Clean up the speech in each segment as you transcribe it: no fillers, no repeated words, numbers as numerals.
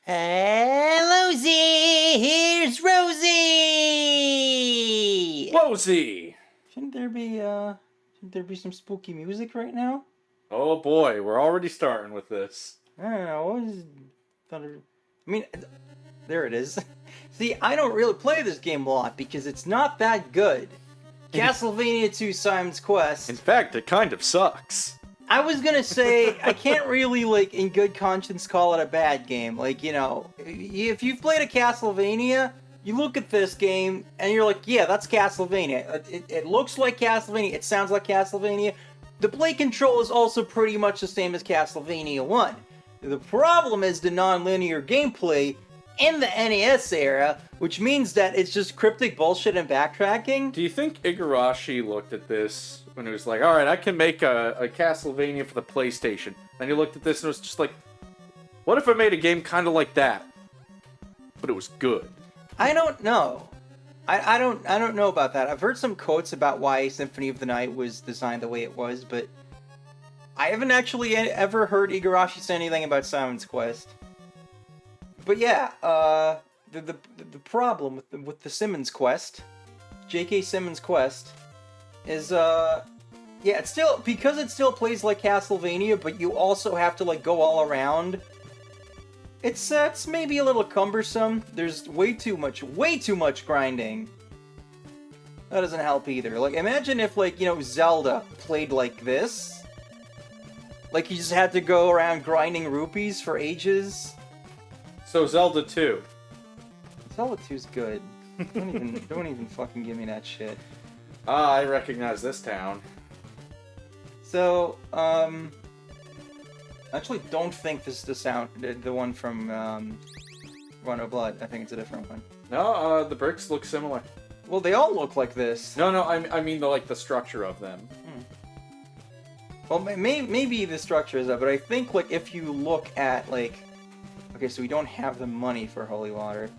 Hello, Z! Here's Rosie! Rosie! Shouldn't there be some spooky music right now? Oh boy, we're already starting with this. I don't know, what is Thunder... I mean, there it is. See, I don't really play this game a lot because it's not that good. Castlevania 2 Simon's Quest. In fact, it kind of sucks. I was gonna say, I can't really, in good conscience call it a bad game. If you've played a Castlevania, you look at this game, and you're like, yeah, that's Castlevania. It looks like Castlevania, it sounds like Castlevania. The play control is also pretty much the same as Castlevania 1. The problem is the non-linear gameplay in the NES era, which means that it's just cryptic bullshit and backtracking. Do you think Igarashi looked at this when he was like, alright, I can make a Castlevania for the PlayStation? And he looked at this and was just like, what if I made a game kind of like that? But it was good. I don't know. I don't know about that. I've heard some quotes about why Symphony of the Night was designed the way it was, but I haven't actually ever heard Igarashi say anything about Simon's Quest. But yeah, the problem with the Simmons Quest, J.K. Simmons Quest, is yeah, it's still, because it still plays like Castlevania, but you also have to go all around. It's maybe a little cumbersome. There's way too much grinding. That doesn't help either. Imagine if Zelda played like this. You just had to go around grinding rupees for ages. So Zelda 2. Zelda 2's good. Don't even fucking give me that shit. Ah, I recognize this town. So, actually don't think this is the one from, Run of Blood. I think it's a different one. No, the bricks look similar. Well, they all look like this. No, I mean the structure of them. Well, maybe the structure is that, but I think, if you look at, okay, so we don't have the money for holy water,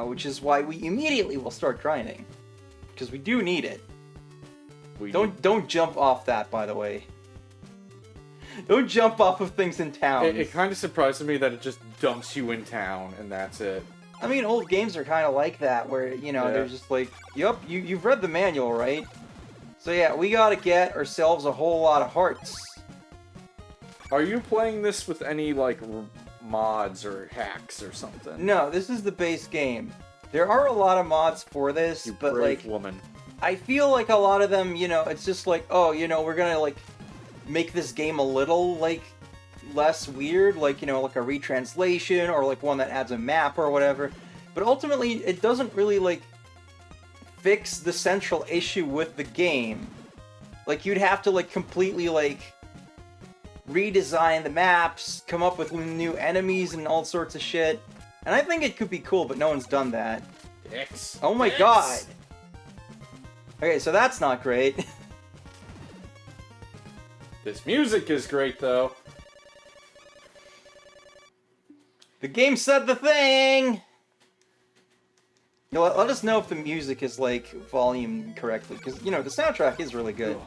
which is why we immediately will start grinding, because we do need it. Don't jump off that, by the way. Don't jump off of things in town. It kind of surprises me that it just dumps you in town and that's it. I mean, old games are kind of like that, where they're just yup, you've read the manual, right? So yeah, we gotta get ourselves a whole lot of hearts. Are you playing this with any mods or hacks or something? No, this is the base game. There are a lot of mods for this, but brave woman. I feel like a lot of them, it's just oh, we're gonna make this game a little less weird, a retranslation or one that adds a map or whatever. But ultimately, it doesn't really fix the central issue with the game. You'd have to completely redesign the maps, come up with new enemies and all sorts of shit. And I think it could be cool, but no one's done that. Dicks. Oh my god! Okay, so that's not great. This music is great, though. The game said the thing! Let us know if the music is, volumed correctly, because, the soundtrack is really good.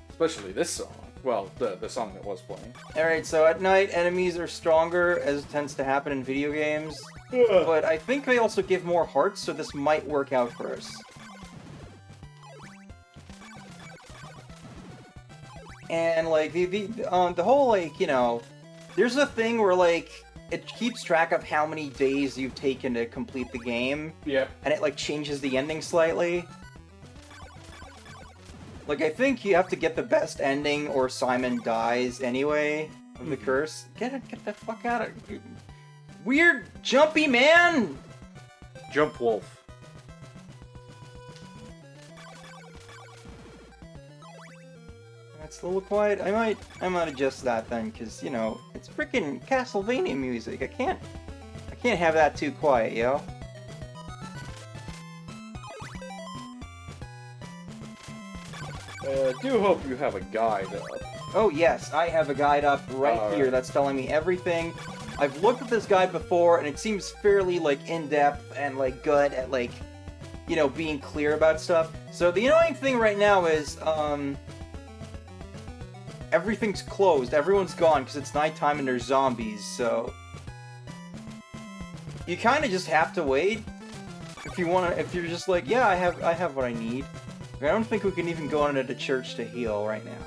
Especially this song. Well, the song that was playing. Alright, so at night, enemies are stronger, as tends to happen in video games. But I think they also give more hearts, so this might work out for us. And, the whole, there's a thing where, it keeps track of how many days you've taken to complete the game. Yeah. And it, changes the ending slightly. I think you have to get the best ending or Simon dies anyway of the curse. Get the fuck out of here. Weird jumpy man! Jump wolf. That's a little quiet. I might adjust that then, because, it's freaking Castlevania music. I can't have that too quiet, yo. I do hope you have a guide up. Oh yes, I have a guide up right here that's telling me everything. I've looked at this guide before, and it seems fairly, in-depth and, good at, being clear about stuff. So the annoying thing right now is, everything's closed. Everyone's gone because it's nighttime and there's zombies, so you kind of just have to wait. If you're just like, yeah, I have what I need. I don't think we can even go into the church to heal right now.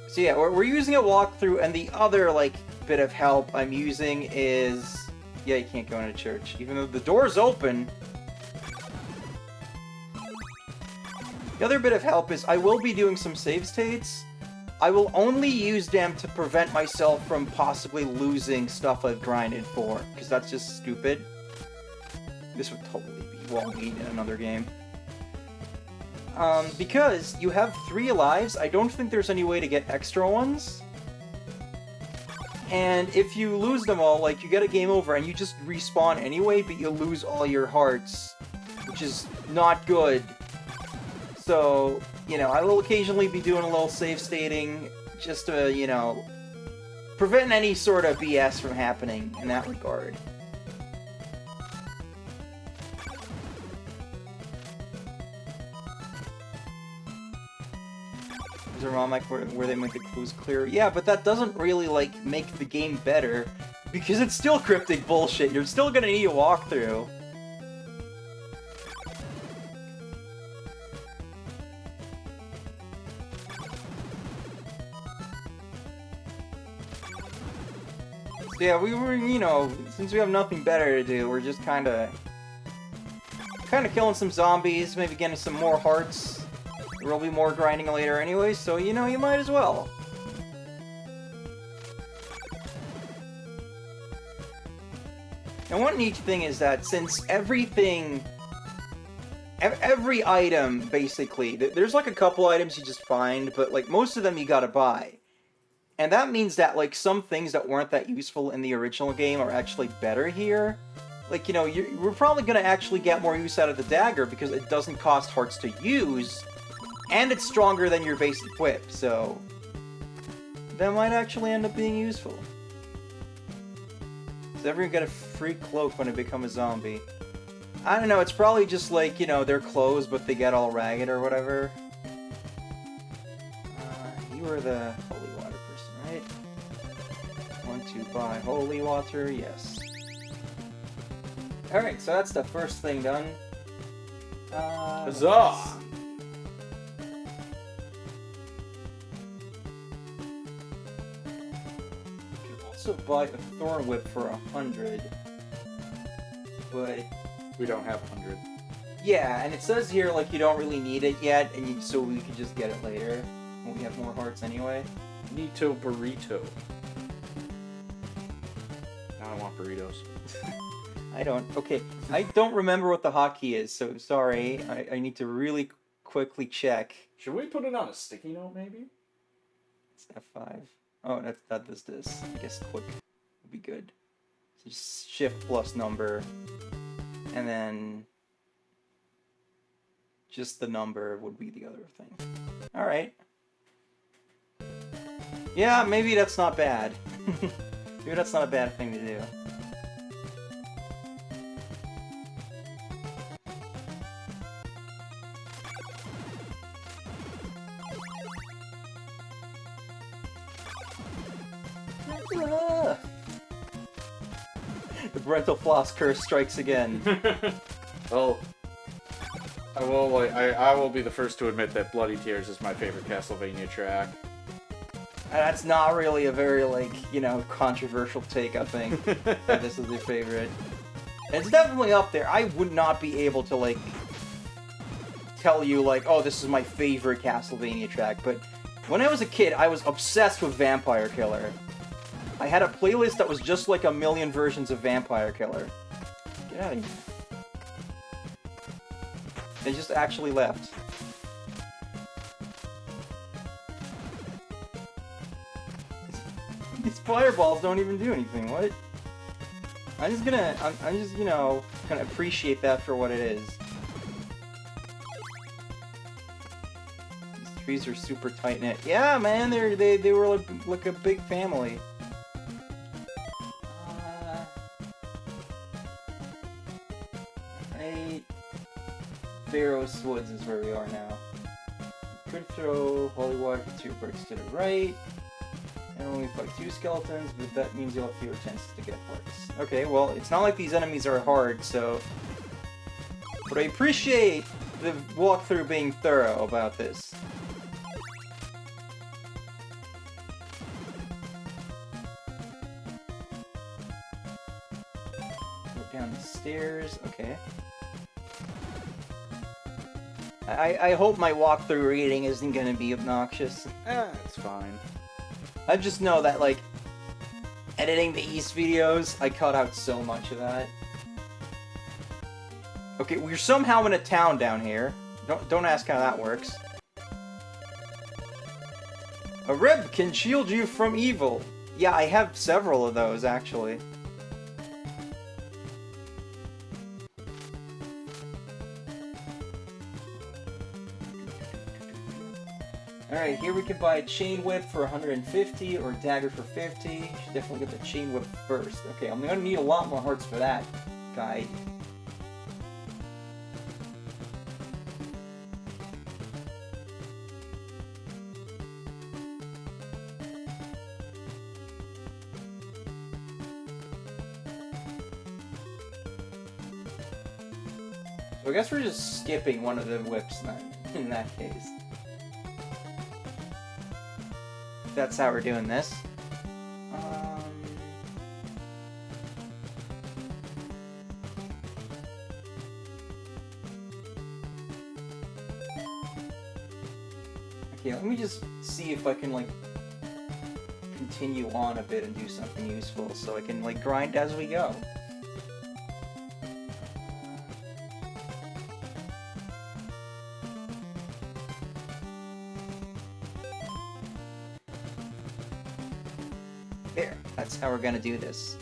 So yeah, we're using a walkthrough, and the other, like, bit of help I'm using is... Yeah, you can't go into church. Even though the door's open. The other bit of help is I will be doing some save states. I will only use them to prevent myself from possibly losing stuff I've grinded for, because that's just stupid. This would totally be well-made in another game. Because you have 3 lives, I don't think there's any way to get extra ones. And if you lose them all, like, you get a game over and you just respawn anyway, but you lose all your hearts, which is not good. So, you know, I will occasionally be doing a little save stating just to, you know, prevent any sort of BS from happening in that regard. Is there a ROM where they make the clues clear? Yeah, but that doesn't really, like, make the game better, because it's still cryptic bullshit. You're still gonna need a walkthrough. So yeah, we were, you know, since we have nothing better to do, we're just kinda killing some zombies, maybe getting some more hearts. There will be more grinding later anyway, so, you know, you might as well. And one neat thing is that since every item, basically, there's like a couple items you just find, but like most of them you gotta buy. And that means that like some things that weren't that useful in the original game are actually better here. Like, you know, we're probably gonna actually get more use out of the dagger because it doesn't cost hearts to use, and it's stronger than your base equip, so that might actually end up being useful. Does everyone get a free cloak when they become a zombie? I don't know, it's probably just like, you know, their clothes, but they get all ragged or whatever. You were the holy water person, right? Want to buy holy water? Yes. Alright, so that's the first thing done. Huzzah! You can also buy a thorn whip for 100. But We don't have 100. yeah, and it says here like you don't really need it yet, and so we can just get it later when we have more hearts anyway. Nito burrito. Now I want burritos. I don't. Okay, I don't remember what the hotkey is, so sorry. I need to really quickly check. Should we put it on a sticky note, maybe? It's F5. Oh, that does this. I guess click would be good. So just shift plus number, and then just the number would be the other thing. All right. Yeah, maybe that's not bad. Maybe that's not a bad thing to do. The parental floss curse strikes again. Well, I will be the first to admit that Bloody Tears is my favorite Castlevania track. That's not really a very, like, you know, controversial take, I think, that this is your favorite. It's definitely up there. I would not be able to, like, tell you, like, oh, this is my favorite Castlevania track, but when I was a kid, I was obsessed with Vampire Killer. I had a playlist that was just like a million versions of Vampire Killer. Get out of here. They just actually left. These fireballs don't even do anything, what? I'm just, you know, gonna appreciate that for what it is. These trees are super tight-knit. Yeah, man, they were like a big family. Pharaoh's Woods is where we are now. Could throw holy water for 2 bricks to the right. You only fight 2 skeletons, but that means you'll have fewer chances to get parts. Okay, well, it's not like these enemies are hard, so... But I appreciate the walkthrough being thorough about this. Go down the stairs, okay. I hope my walkthrough reading isn't gonna be obnoxious. It's fine. I just know that, like, editing the East videos, I cut out so much of that. Okay, we're somehow in a town down here. Don't ask how that works. A rib can shield you from evil. Yeah, I have several of those, actually. Alright, here we can buy a chain whip for 150 or a dagger for 50. Should definitely get the chain whip first. Okay, I'm gonna need a lot more hearts for that guy. So I guess we're just skipping one of the whips then, in that case. That's how we're doing this. Okay, let me just see if I can, like, continue on a bit and do something useful so I can, like, grind as we go. There, that's how we're gonna do this.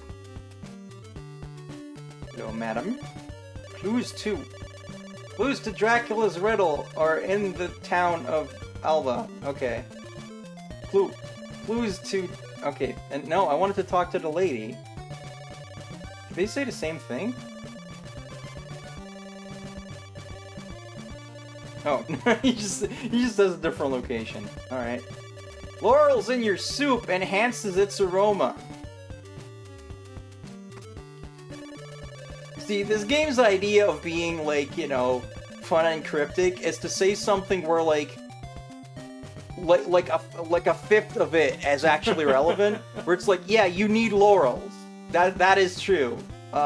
Hello, madam. Clues to Dracula's riddle are in the town of Alba. Okay. Clues to... Okay, and no, I wanted to talk to the lady. Did they say the same thing? Oh, he just says a different location. Alright. Laurels in your soup enhances its aroma. See, this game's idea of being, like, you know, fun and cryptic is to say something where, like a fifth of it is actually relevant. Where it's like, yeah, you need laurels. That is true.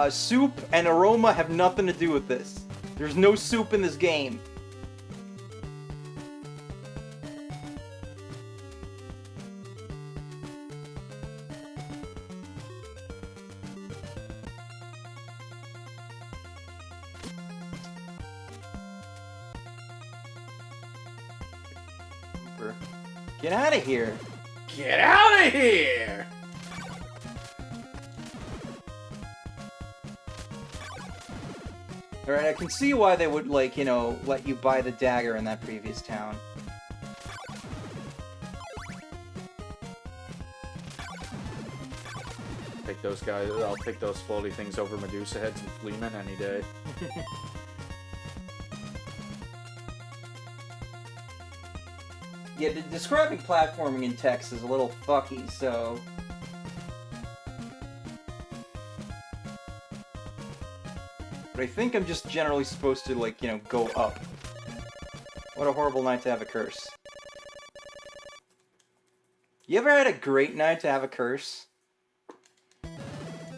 Soup and aroma have nothing to do with this. There's no soup in this game. Get out of here! Get out of here! Alright, I can see why they would, like, you know, let you buy the dagger in that previous town. Take those guys, I'll take those floaty things over Medusa heads and Fleeman any day. Yeah, describing platforming in text is a little fucky, so... But I think I'm just generally supposed to, like, you know, go up. What a horrible night to have a curse. You ever had a great night to have a curse?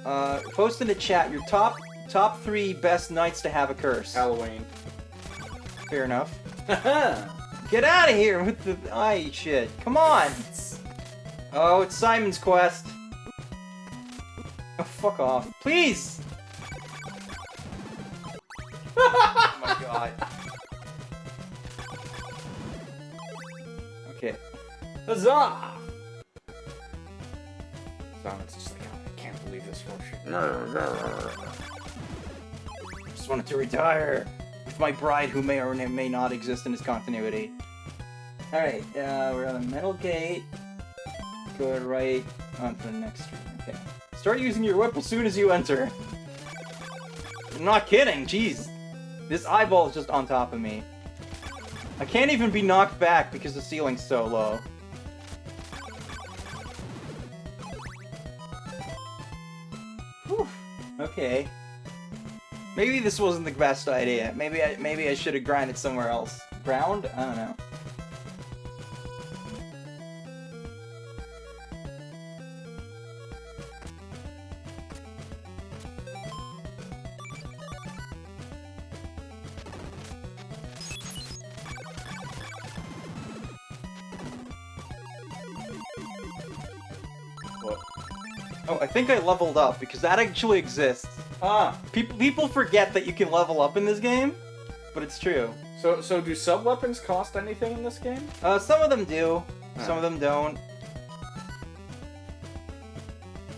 Post in the chat your top 3 best nights to have a curse. Halloween. Fair enough. Get out of here with the eye shit. Come on. Oh, it's Simon's Quest. Oh, fuck off. Please. Oh my god. Okay. Huzzah! Simon's just like, oh, I can't believe this horseshit. Just wanted to retire with my bride who may or may not exist in this continuity. Alright, we're on a metal gate. Go right on to the next street. Okay. Start using your whip as soon as you enter. I'm not kidding, jeez. This eyeball is just on top of me. I can't even be knocked back because the ceiling's so low. Whew. Okay. Maybe this wasn't the best idea. Maybe I should have grinded somewhere else. Ground? I don't know. What? Oh, I think I leveled up because that actually exists. People forget that you can level up in this game, but it's true. So do sub-weapons cost anything in this game? Some of them do, some of them don't.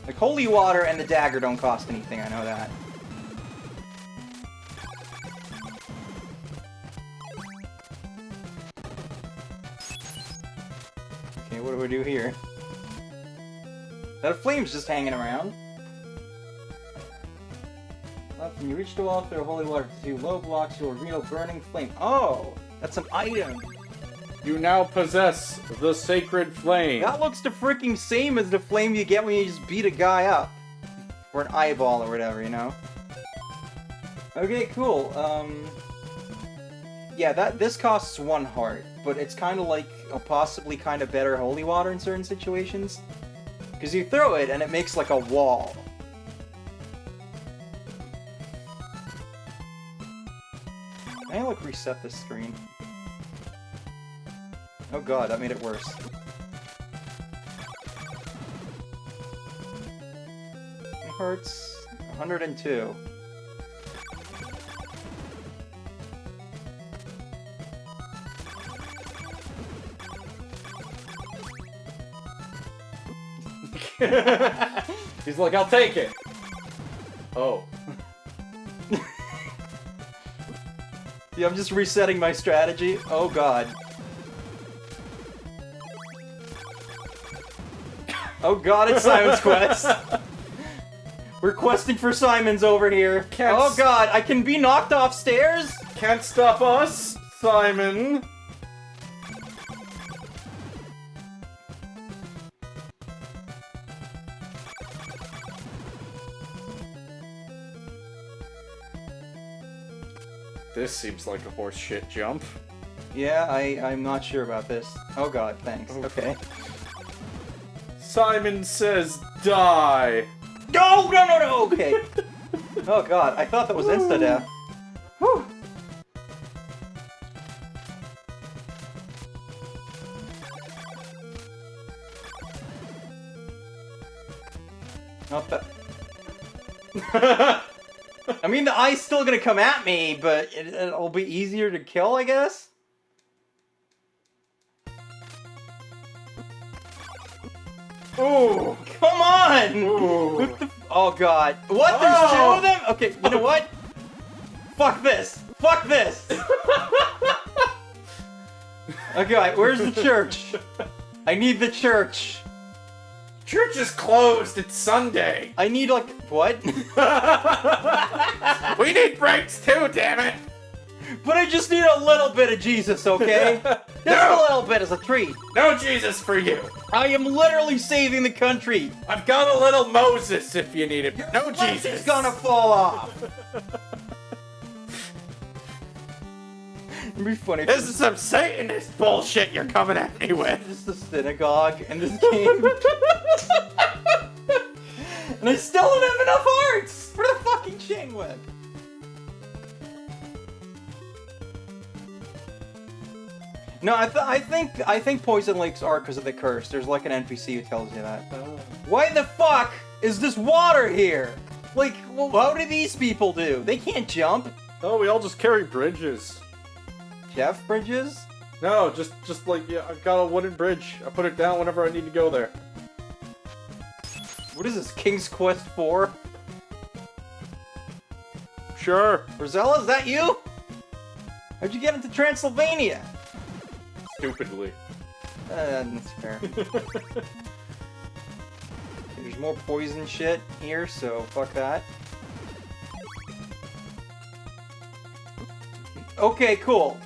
Like holy water and the dagger don't cost anything, I know that. Okay, what do we do here? That flame's just hanging around. When you reach the wall through holy water to 2 low blocks, you'll reveal burning flame. Oh, that's an item. You now possess the sacred flame. That looks the freaking same as the flame you get when you just beat a guy up. Or an eyeball or whatever, you know? Okay, cool. Yeah, this costs 1 heart, but it's kind of like a possibly kind of better holy water in certain situations. Because you throw it and it makes like a wall. Can I like reset this screen? Oh god, that made it worse. It hurts 102. He's like, I'll take it. Oh. Yeah, I'm just resetting my strategy. Oh god. Oh god, it's Simon's quest. We're questing for Simon's over here. Oh god, I can be knocked off stairs? Can't stop us, Simon. This seems like a horse shit jump. Yeah, I'm not sure about this. Oh god, thanks. Okay. Simon says die. No, no, no, no, okay. Oh god, I thought that was insta-death. Whew. Not that. I mean, the eye's still gonna come at me, but it'll be easier to kill, I guess? Ooh, come on! Ooh. What the oh god. What? There's 2 of them? Okay, you know what? Fuck this! Fuck this! Okay, where's the church? I need the church. Church is closed. It's Sunday. I need like what? We need breaks too, damn it. But I just need a little bit of Jesus, okay? Just a little bit as a treat. No Jesus for you. I am literally saving the country. I've got a little Moses if you need it. No Jesus. It's gonna fall off. It'd be funny. This is some Satanist bullshit you're coming at me with. Just a synagogue in this game. And I still don't have enough hearts for the fucking chain web. No, I think poison lakes are because of the curse. There's like an NPC who tells you that. Why the fuck is this water here? Like, well, how do these people do? They can't jump. Oh, we all just carry bridges. Jeff bridges? No, just like, yeah, I've got a wooden bridge. I put it down whenever I need to go there. What is this, King's Quest 4? Sure. Rosella, is that you? How'd you get into Transylvania? Stupidly. That's fair. There's more poison shit here, so fuck that. Okay, cool.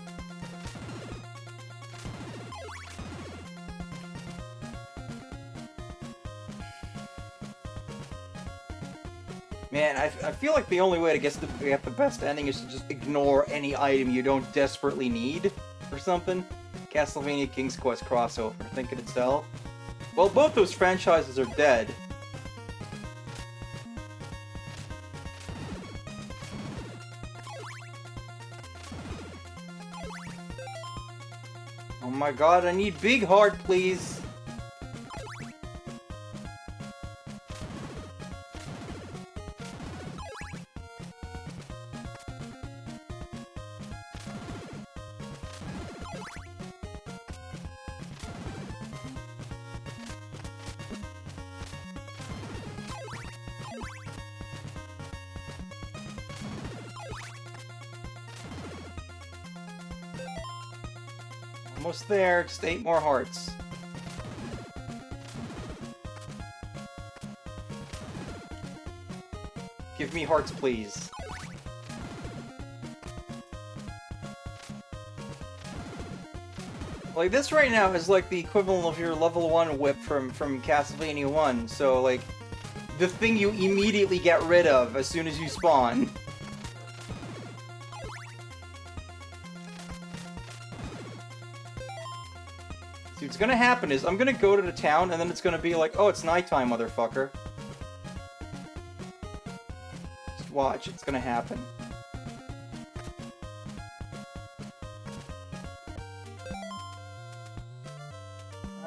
Man, I feel like the only way to get the best ending is to just ignore any item you don't desperately need or something. Castlevania King's Quest crossover, think it'd sell? Well, both those franchises are dead. Oh my god, I need big heart, please. Almost there, just 8 more hearts. Give me hearts, please. Like, this right now is like the equivalent of your level 1 whip from Castlevania 1, so like, the thing you immediately get rid of as soon as you spawn. See, what's gonna happen is, I'm gonna go to the town, and then it's gonna be like, oh, it's nighttime, motherfucker. Just watch, it's gonna happen.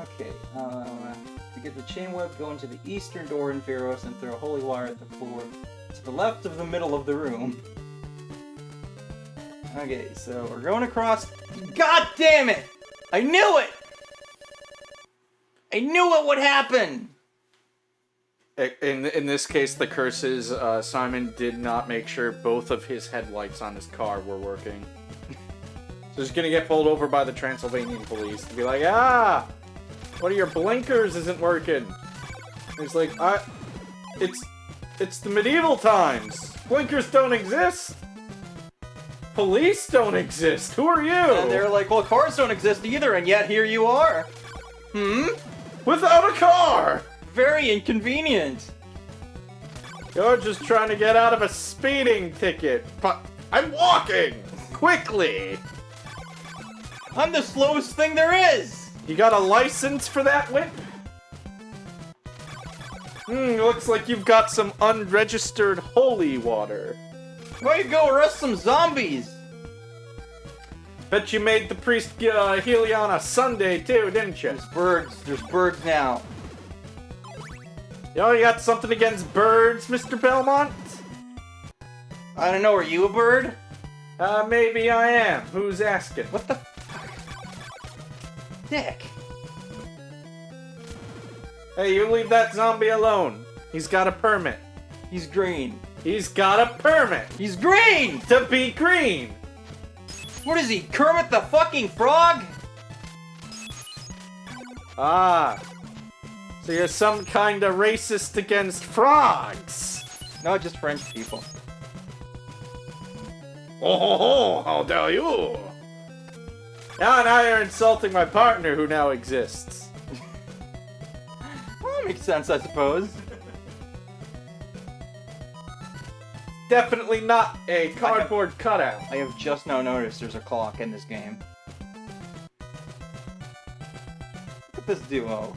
Okay, to get the chain web, go into the eastern door in Veros and throw a holy wire at the floor to the left of the middle of the room. Okay, so we're going across. God damn it! I knew it! I knew it would happen! In this case, the curse is Simon did not make sure both of his headlights on his car were working. So he's gonna get pulled over by the Transylvanian police to be like, ah! One of your blinkers isn't working. And he's like, it's the medieval times. Blinkers don't exist. Police don't exist. Who are you? And they're like, well, cars don't exist either, and yet here you are. Without a car! Very inconvenient. You're just trying to get out of a speeding ticket. But I'm walking! Quickly! I'm the slowest thing there is! You got a license for that whip? Looks like you've got some unregistered holy water. Why you go arrest some zombies? Bet you made the priest Helion Sunday too, didn't you? There's birds now. Yo, you got something against birds, Mr. Belmont? I don't know, are you a bird? Maybe I am. Who's asking? What the fuck? Dick. Hey, you leave that zombie alone. He's got a permit. He's green. He's got a permit. He's green! To be green! What is he, Kermit the fucking Frog? Ah. So you're some kind of racist against frogs. No, just French people. Oh, how dare you! Now you're insulting my partner who now exists. Well, that makes sense, I suppose. Definitely not a cardboard cutout. I have just now noticed there's a clock in this game. Look at this duo.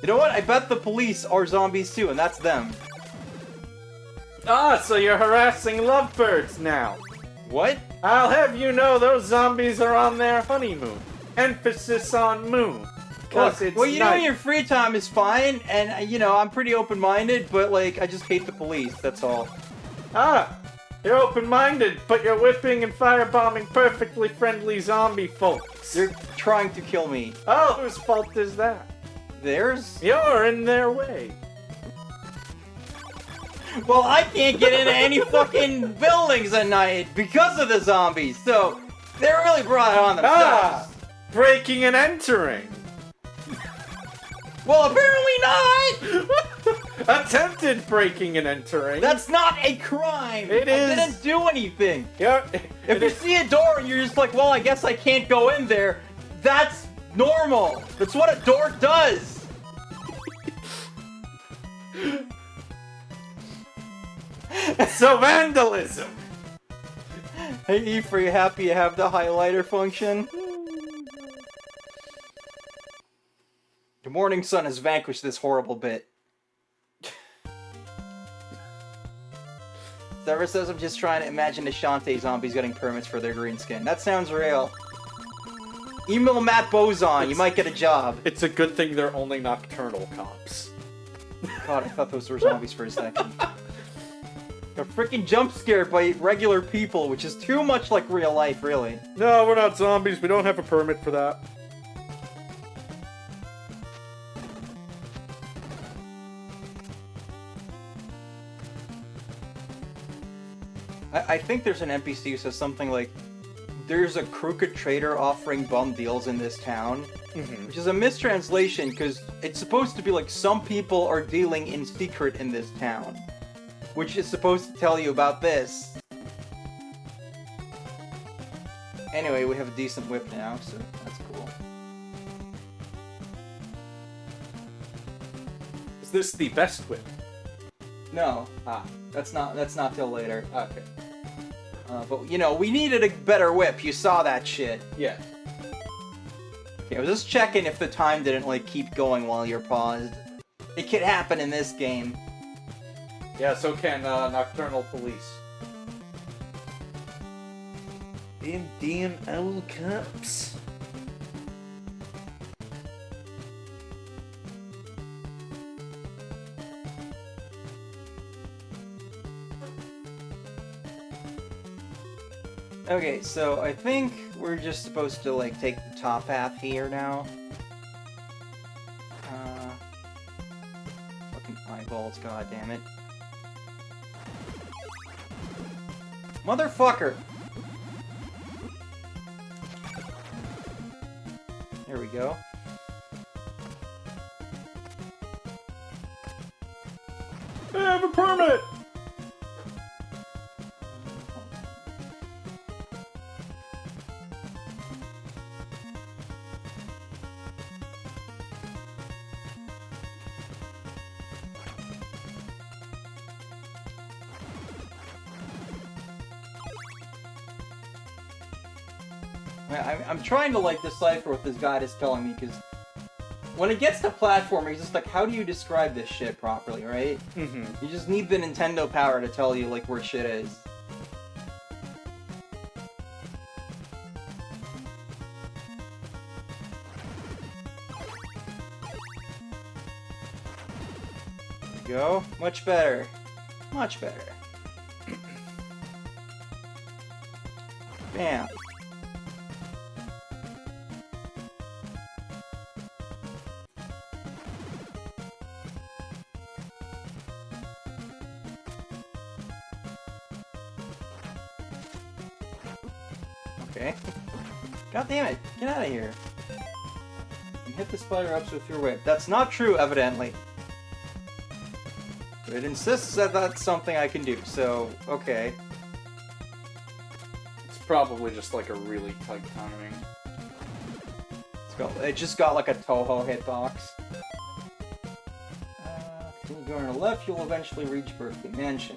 You know what? I bet the police are zombies too, and that's them. Ah, so you're harassing lovebirds now. What? I'll have you know those zombies are on their honeymoon. Emphasis on moon. Cause it's what you do night. in your free time is fine, and you know, I'm pretty open-minded, but like, I just hate the police, that's all. Ah, you're open-minded, but you're whipping and firebombing perfectly friendly zombie folks. They're trying to kill me. Oh, whose fault is that? Theirs? You're in their way. Well, I can't get into any fucking buildings at night because of the zombies, so they really brought it on themselves. Ah, breaking and entering. Well, apparently not! Attempted breaking and entering. That's not a crime! It is. I didn't do anything! Yeah, If you see a door and you're just like, well, I guess I can't go in there, that's normal! That's what a door does! So vandalism! Hey, Eve, are you happy you have the highlighter function? The morning sun has vanquished this horrible bit. Sever says I'm just trying to imagine the Shantae zombies getting permits for their green skin. That sounds real. Email Matt Bozon, you might get a job. It's a good thing they're only nocturnal cops. God, I thought those were zombies for a second. They're freaking jump scared by regular people, which is too much like real life, really. No, we're not zombies. We don't have a permit for that. I think there's an NPC who says something like, there's a crooked trader offering bum deals in this town, which is a mistranslation because it's supposed to be like some people are dealing in secret in this town, which is supposed to tell you about this. Anyway, we have a decent whip now, so that's cool. Is this the best whip? No, that's not till later. Okay. But, you know, we needed a better whip. You saw that shit. Yeah. Okay, I was just checking if the time didn't, like, keep going while you're paused. It could happen in this game. Yeah, so can Nocturnal Police. Them damn owl cops. Okay, so I think we're just supposed to, like, take the top path here now. Fucking eyeballs, goddammit. Motherfucker! There we go. I have a permit! I'm trying to, like, decipher what this guide is telling me, because when it gets to platforming, it's just like, how do you describe this shit properly, right? Mm-hmm. You just need the Nintendo power to tell you, like, where shit is. There we go. Much better. Much better. Bam. Okay. God damn it! Get out of here! You hit the spider ups with your whip. That's not true, evidently. But it insists that that's something I can do, so, okay. It's probably just like a really tight timing. It just got like a Toho hitbox. Continue going on the left, you'll eventually reach Berkeley Mansion.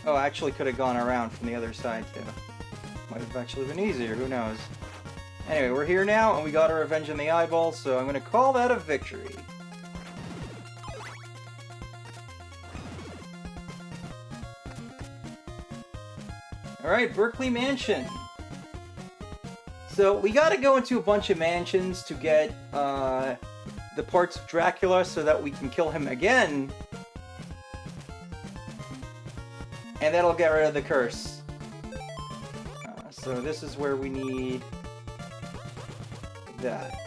Oh, I actually could have gone around from the other side, too. Might have actually been easier, who knows. Anyway, we're here now, and we got our revenge on the eyeball, so I'm gonna call that a victory. Alright, Berkeley Mansion. So, we gotta go into a bunch of mansions to get, the parts of Dracula so that we can kill him again. And that'll get rid of the curse. So this is where we need that.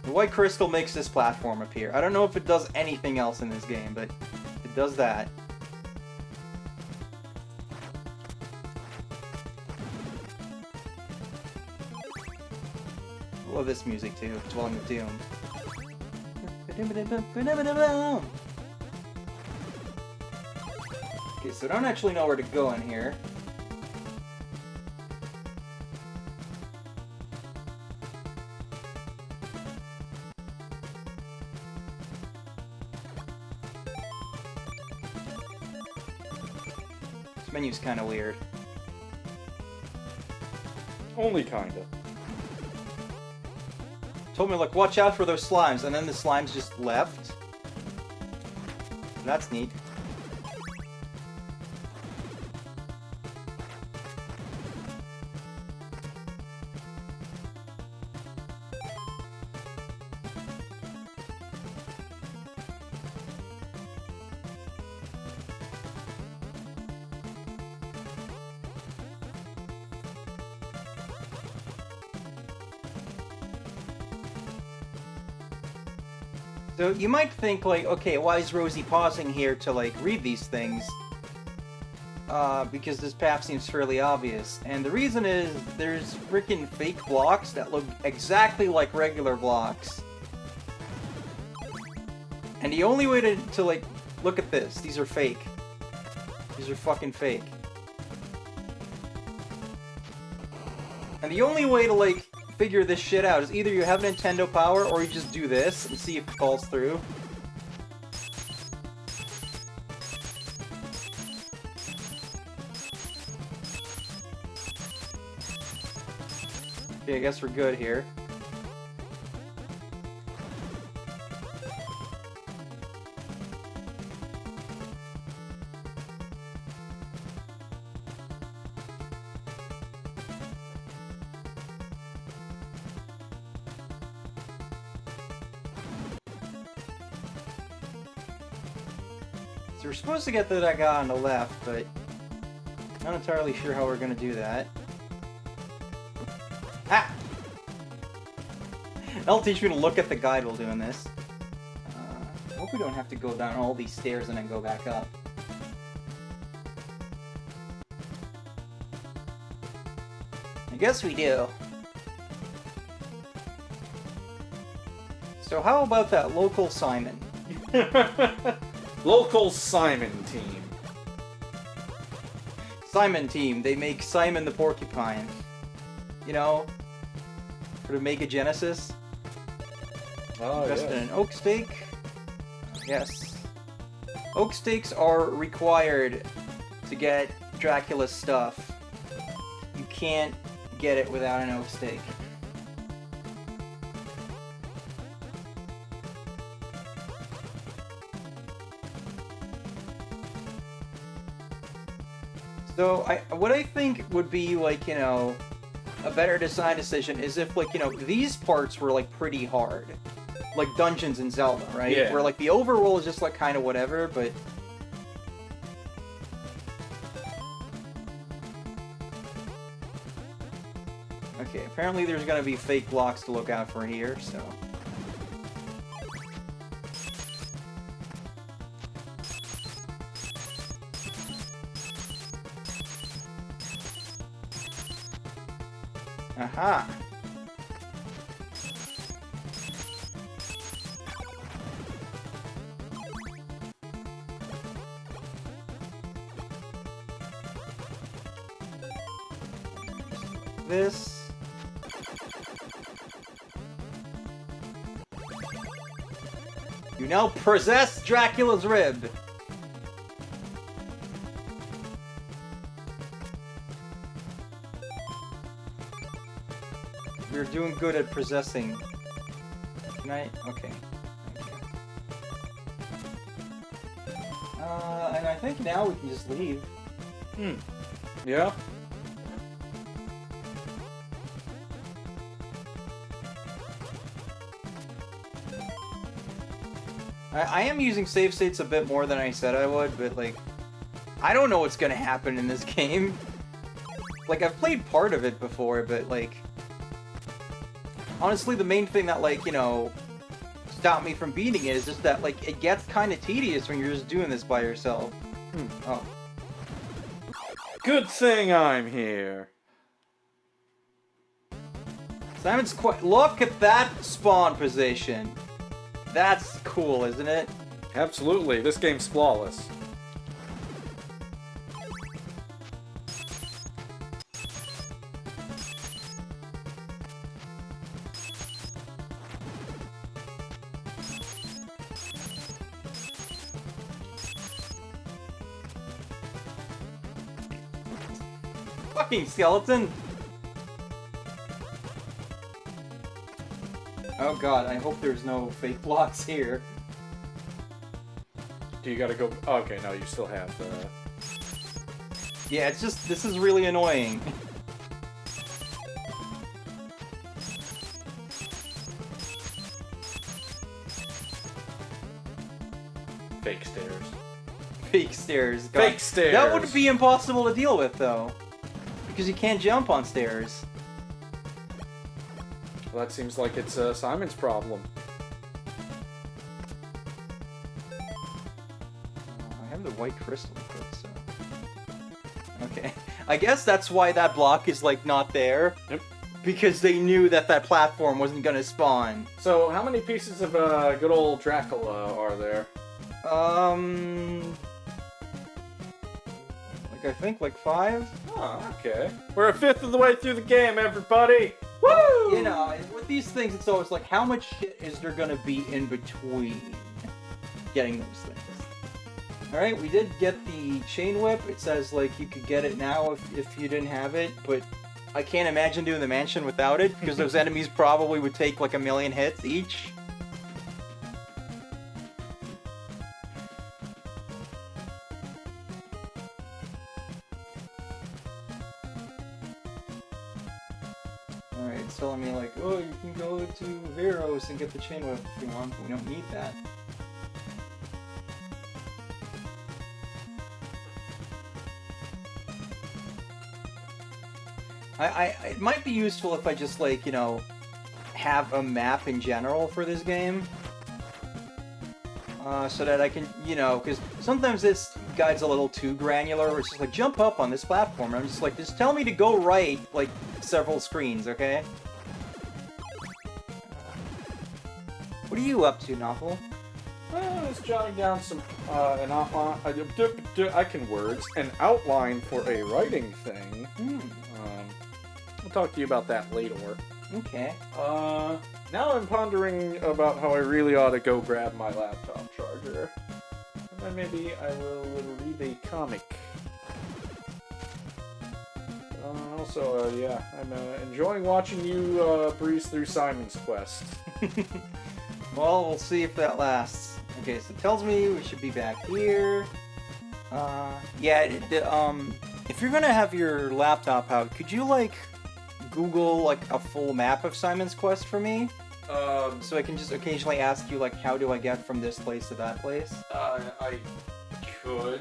The white crystal makes this platform appear. I don't know if it does anything else in this game, but it does that. I love this music too, Dwelling of Doom. Okay, so I don't actually know where to go in here. menu's kind of weird. Only kinda. Told me, like, watch out for those slimes, and then the slimes just left. That's neat. So you might think, like, okay, why is Rosie pausing here to, like, read these things? Because this path seems fairly obvious. And the reason is, there's freaking fake blocks that look exactly like regular blocks. And the only way to like, look at this, these are fake. These are fucking fake. And the only way to, like, figure this shit out is either you have Nintendo Power or you just do this and see if it falls through. Okay, I guess we're good here. So we're supposed to get to that guy on the left, but not entirely sure how we're gonna do that. Ah! That'll teach me to look at the guide while doing this. I hope we don't have to go down all these stairs and then go back up. I guess we do. So how about that local Simon? Local Simon team. Simon team, they make Simon the Porcupine. You know? For the Mega Genesis. Oh, Invested in yes. an oak stake. Yes. Oak stakes are required to get Dracula's stuff. You can't get it without an oak stake. So, what I think would be, like, you know, a better design decision is if, like, you know, these parts were, like, pretty hard. Like dungeons in Zelda, right? Yeah. Where, like, the overworld is just, like, kind of whatever, but... Okay, apparently there's gonna be fake blocks to look out for here, so... Aha! This... You now possess Dracula's rib! We're doing good at possessing. Can I? Okay. And I think now we can just leave. Yeah. I am using save states a bit more than I said I would, but, like, I don't know what's gonna happen in this game. Like, I've played part of it before, but, like, honestly, the main thing that, like, you know, stopped me from beating it is just that, like, it gets kind of tedious when you're just doing this by yourself. Oh. Good thing I'm here. Simon's quite... Look at that spawn position! That's cool, isn't it? Absolutely, this game's flawless. Fucking skeleton! Oh god, I hope there's no fake blocks here. Do you gotta go... Oh, okay, no, you still have Yeah, it's just, this is really annoying. fake stairs. Fake stairs. God. Fake stairs! That would be impossible to deal with, though. Because you can't jump on stairs. Well, that seems like it's Simon's problem. I have the white crystal equipped, so... Okay. I guess that's why that block is, like, not there. Yep. Because they knew that that platform wasn't gonna spawn. So, how many pieces of good old Dracula are there? Like, I think, like, 5? Oh, okay. We're a fifth of the way through the game, everybody! Woo! You know, with these things, it's always like, how much shit is there gonna be in between getting those things? Alright, we did get the chain whip. It says, like, you could get it now if you didn't have it, but I can't imagine doing the mansion without it, because those enemies probably would take, like, 1,000,000 hits each. Alright, it's telling me, like, oh, you can go to Heroes and get the chain whip if you want, but we don't need that. It might be useful if I just, like, you know, have a map in general for this game. So that I can, you know, because sometimes this guide's a little too granular, where it's just like, jump up on this platform, and I'm just like, just tell me to go right, like, several screens, okay? What are you up to, Novel? I was jotting down some, an outline, I can words, an outline for a writing thing. I'll talk to you about that later. Okay. Now I'm pondering about how I really ought to go grab my laptop charger. And then maybe I will read a comic. Also, yeah, I'm enjoying watching you breeze through Simon's Quest. Well, we'll see if that lasts. Okay, so it tells me we should be back here. Yeah, if you're gonna have your laptop out, could you, like, Google, like, a full map of Simon's Quest for me? So I can just occasionally ask you, like, how do I get from this place to that place? I could.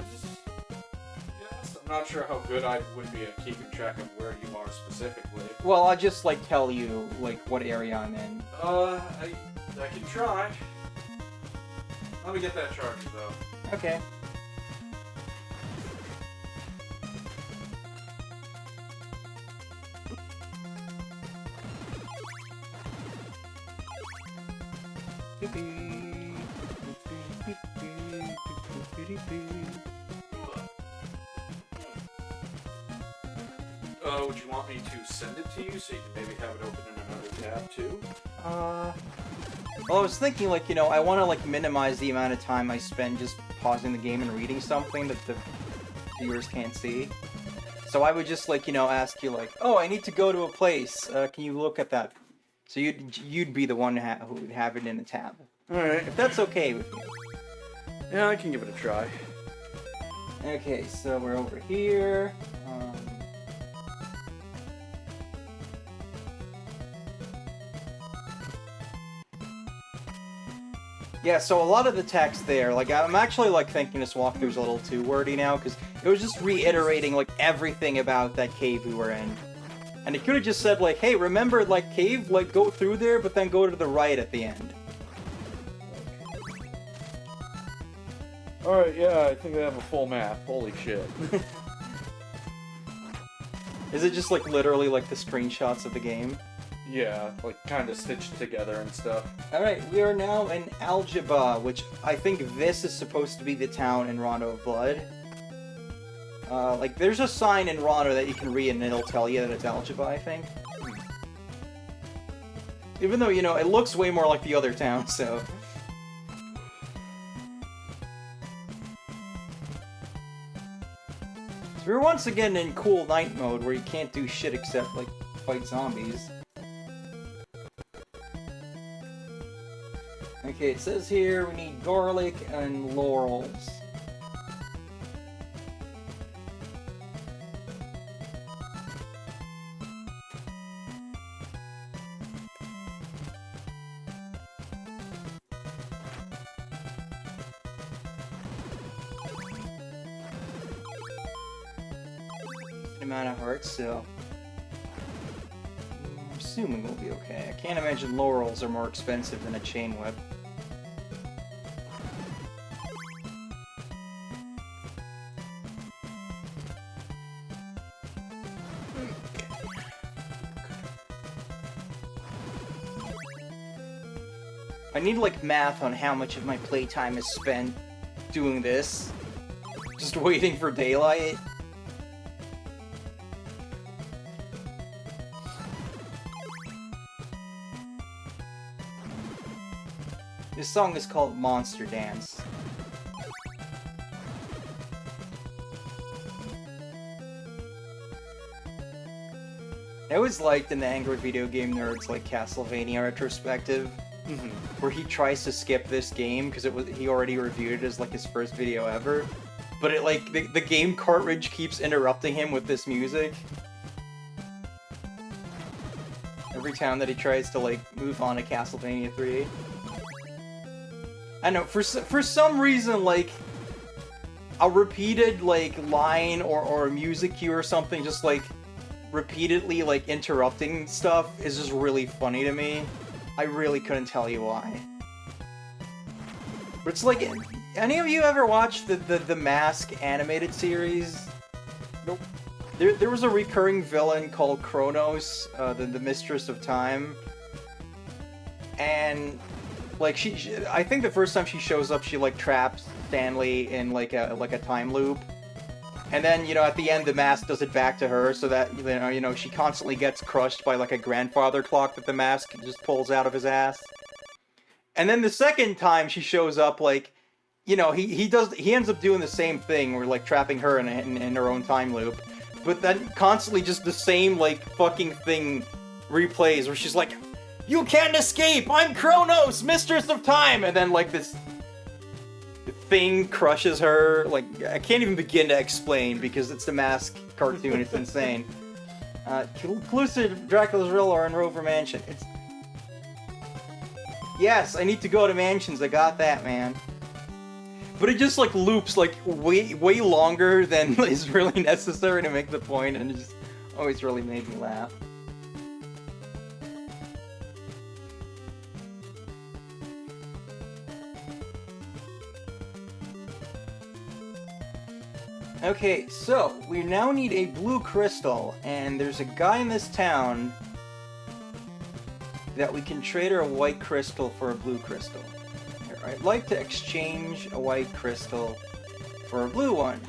Yes, I'm not sure how good I would be at keeping track of where you are specifically. Well, I'll just, like, tell you, like, what area I'm in. I can try. Let me get that charger, though. Okay. Would you want me to send it to you so you can maybe have it open in another tab too? Well, I was thinking, like, you know, I want to, like, minimize the amount of time I spend just pausing the game and reading something that the viewers can't see. So I would just, like, you know, ask you, like, oh, I need to go to a place. Can you look at that? So you'd be the one who would have it in a tab. Alright. If that's okay with you. Yeah, I can give it a try. Okay, so we're over here. Yeah, so a lot of the text there, like, I'm actually, like, thinking this walkthrough's a little too wordy now, because it was just reiterating, like, everything about that cave we were in. And it could have just said, like, hey, remember, like, cave, like, go through there, but then go to the right at the end. Alright, yeah, I think I have a full map. Holy shit. Is it just, like, literally, like, the screenshots of the game? Yeah, like, kind of stitched together and stuff. Alright, we are now in Algebra, which I think this is supposed to be the town in Rondo of Blood. Like, there's a sign in Rondo that you can read and it'll tell you that it's Algebra, I think. Even though, you know, it looks way more like the other town, so... We're once again in cool night mode where you can't do shit except, like, fight zombies. Okay, it says here we need garlic and laurels. Amount of hearts, so I'm assuming we'll be okay. I can't imagine laurels are more expensive than a chain whip. I need like math on how much of my playtime is spent doing this. Just waiting for daylight. This song is called Monster Dance. I always liked in the Angry Video Game Nerds like Castlevania retrospective, where he tries to skip this game because he already reviewed it as like his first video ever, but it like the game cartridge keeps interrupting him with this music. Every time that he tries to like move on to Castlevania 3. I know, for some reason, like, a repeated, like, line or a music cue or something just, like, repeatedly, like, interrupting stuff is just really funny to me. I really couldn't tell you why. But it's like, any of you ever watched the Mask animated series? Nope. There was a recurring villain called Kronos, the Mistress of Time. And... like I think the first time she shows up, she like traps Stanley in like a time loop, and then at the end the mask does it back to her, so that she constantly gets crushed by like a grandfather clock that the mask just pulls out of his ass. And then the second time she shows up, like he ends up doing the same thing, where like trapping her in her own time loop, but then constantly just the same like fucking thing replays, where she's like, "You can't escape! I'm Kronos, Mistress of Time!" And then, like, this thing crushes her. Like, I can't even begin to explain because it's the Mask cartoon. It's insane. Exclusive Dracula's Rill or in Rover Mansion. Yes, I need to go to mansions. I got that, man. But it just, like, loops, like, way longer than is really necessary to make the point, and it just always really made me laugh. Okay, so we now need a blue crystal, and there's a guy in this town that we can trade her a white crystal for a blue crystal. Here, I'd like to exchange a white crystal for a blue one.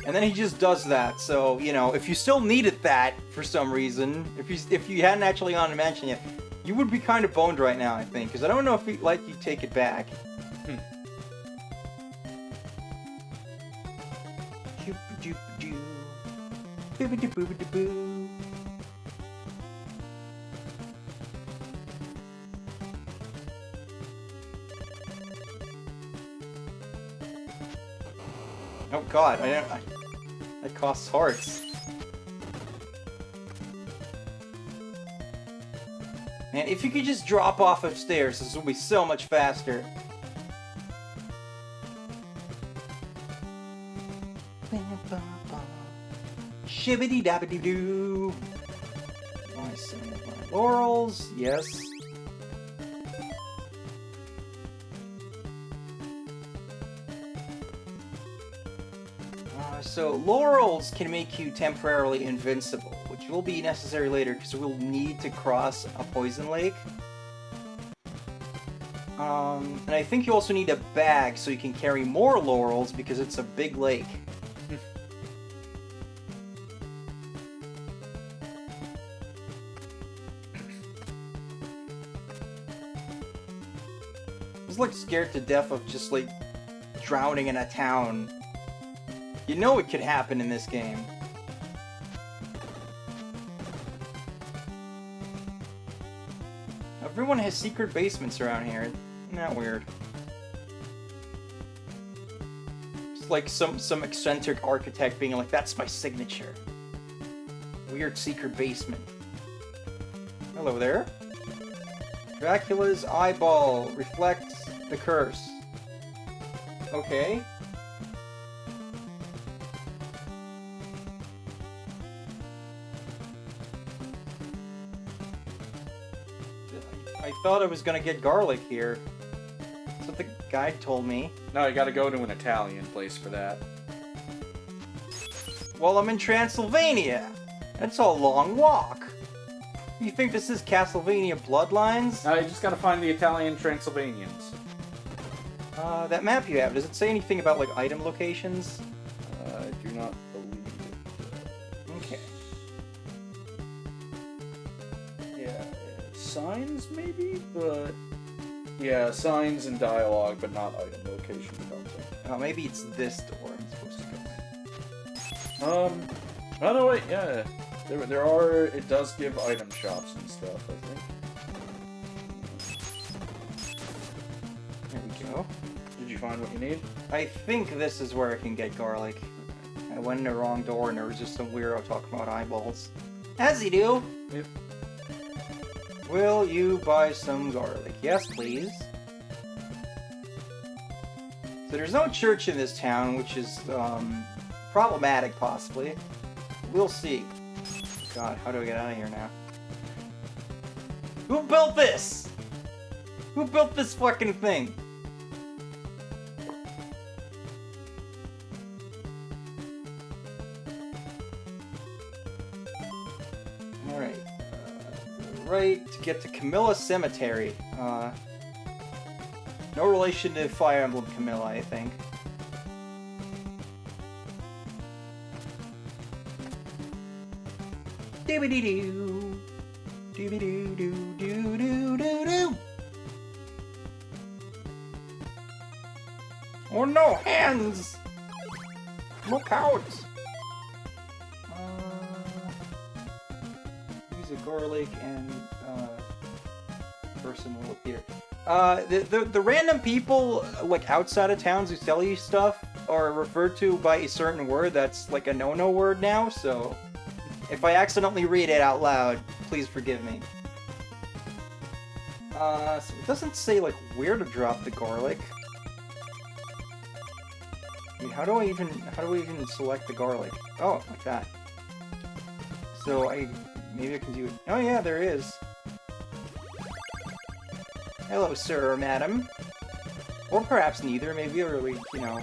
And then he just does that, so, if you still needed that for some reason, if you hadn't actually gone to mansion yet, you would be kind of boned right now, I think, because I don't know if he'd let you take it back. Oh god, that costs hearts. Man, if you could just drop off upstairs, this would be so much faster. Shibbity dabbity doo. Nice. Laurels, yes. So laurels can make you temporarily invincible, which will be necessary later because we'll need to cross a poison lake. And I think you also need a bag so you can carry more laurels because it's a big lake. I was like scared to death of just like drowning in a town. You know it could happen in this game. Everyone has secret basements around here. Isn't that weird? It's like some eccentric architect being like, that's my signature. Weird secret basement. Hello there. Dracula's eyeball reflects the curse. Okay. I thought I was gonna get garlic here. That's what the guide told me. No, you gotta go to an Italian place for that. Well, I'm in Transylvania. That's a long walk. You think this is Castlevania Bloodlines? No, you just gotta find the Italian Transylvanians. That map you have, does it say anything about, like, item locations? I do not believe it. Okay. Yeah, signs maybe? But... yeah, signs and dialogue, but not item locations, I don't think. Oh, maybe it's this door I'm supposed to go. Oh no, wait, yeah. There are, it does give item shops and stuff, I think. There we go. Did you find what you need? I think this is where I can get garlic. I went in the wrong door and there was just some weirdo talking about eyeballs. As you do! Yep. Will you buy some garlic? Yes, please. So there's no church in this town, which is, problematic, possibly. We'll see. God, how do I get out of here now? Who built this? Who built this fucking thing? Alright. Right to get to Camilla Cemetery. No relation to Fire Emblem Camilla, I think. Doobie-doo-doo. Doobie-doo-doo-doo-doo-doo-doo. Oh no, hands! Look out! Use a garlic and person will appear. The random people like outside of towns who sell you stuff are referred to by a certain word that's like a no-no word now, so if I accidentally read it out loud, please forgive me. So it doesn't say like where to drop the garlic. I mean, how do I even select the garlic? Oh, like that. So maybe I can do it. Oh yeah, there is. Hello, sir or madam. Or perhaps neither. Maybe you're really, you know,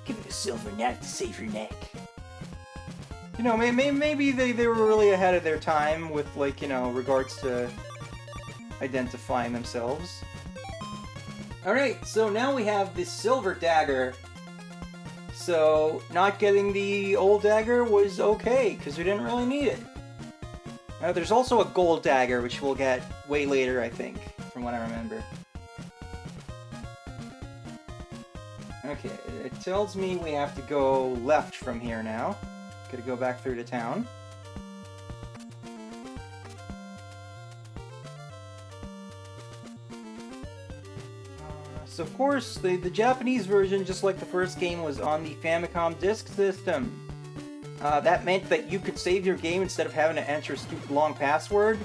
give it a silver knife to save your neck. You know, maybe they were really ahead of their time with, like, you know, regards to identifying themselves. Alright, so now we have this silver dagger. So, not getting the old dagger was okay, because we didn't really need it. There's also a gold dagger, which we'll get way later, I think, from what I remember. Okay, it tells me we have to go left from here now. Gotta go back through the town. So of course, the Japanese version, just like the first game, was on the Famicom Disk System. That meant that you could save your game instead of having to enter a stupid long password,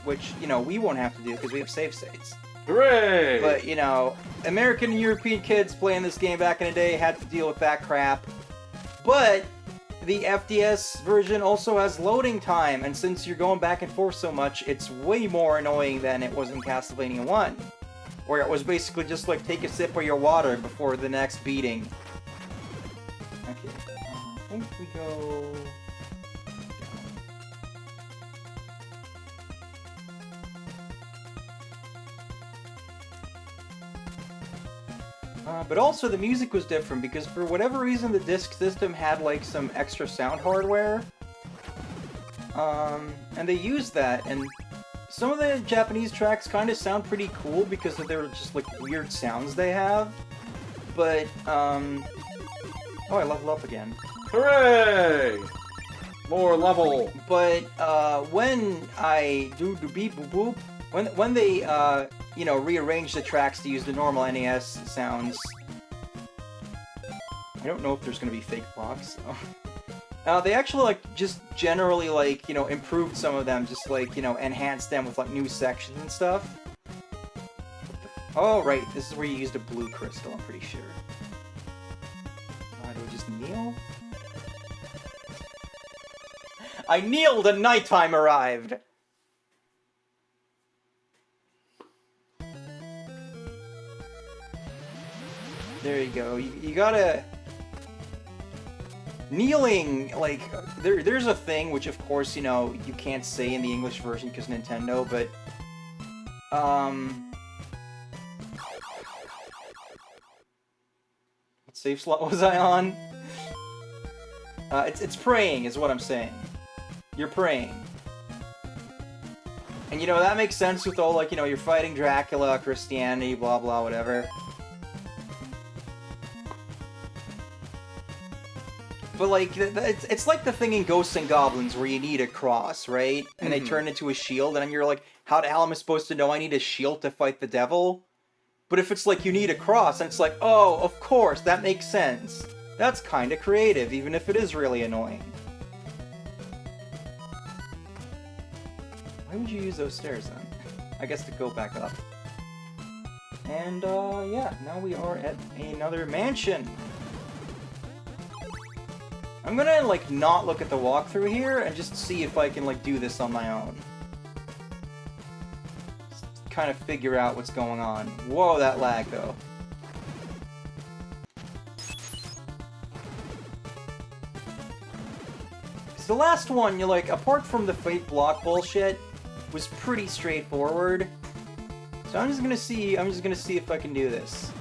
which, you know, we won't have to do because we have save states. Hooray! But, you know, American and European kids playing this game back in the day had to deal with that crap. But the FDS version also has loading time, and since you're going back and forth so much, it's way more annoying than it was in Castlevania 1. Where it was basically just like, take a sip of your water before the next beating. Okay, I think we go... but also the music was different because for whatever reason the disc system had like some extra sound hardware. And they used that, and some of the Japanese tracks kind of sound pretty cool because of their just like weird sounds they have. But, oh, I leveled up again. Hooray! More level! But, when I do the beep boop boop, when they you know, rearrange the tracks to use the normal NES sounds. I don't know if there's gonna be fake blocks. So. They actually like just generally like, you know, improved some of them, just like, you know, enhanced them with like new sections and stuff. Oh right, this is where you used a blue crystal, I'm pretty sure. Do I just kneel? I kneeled and nighttime arrived! There you go. You gotta... Kneeling, like, there's a thing, which of course, you know, you can't say in the English version because Nintendo, but... What save slot was I on? It's praying, is what I'm saying. You're praying. And, you know, that makes sense with all, like, you know, you're fighting Dracula, Christianity, blah blah, whatever. But, like, it's like the thing in Ghosts and Goblins where you need a cross, right? And they turn into a shield, and you're like, how the hell am I supposed to know I need a shield to fight the devil? But if it's like you need a cross, and it's like, oh, of course, that makes sense. That's kind of creative, even if it is really annoying. Why would you use those stairs, then? I guess to go back up. And, yeah, now we are at another mansion. I'm gonna, like, not look at the walkthrough here and just see if I can, like, do this on my own. Just kind of figure out what's going on. Whoa, that lag, though. So the last one, you're like, apart from the fake block bullshit, was pretty straightforward. So I'm just gonna see if I can do this.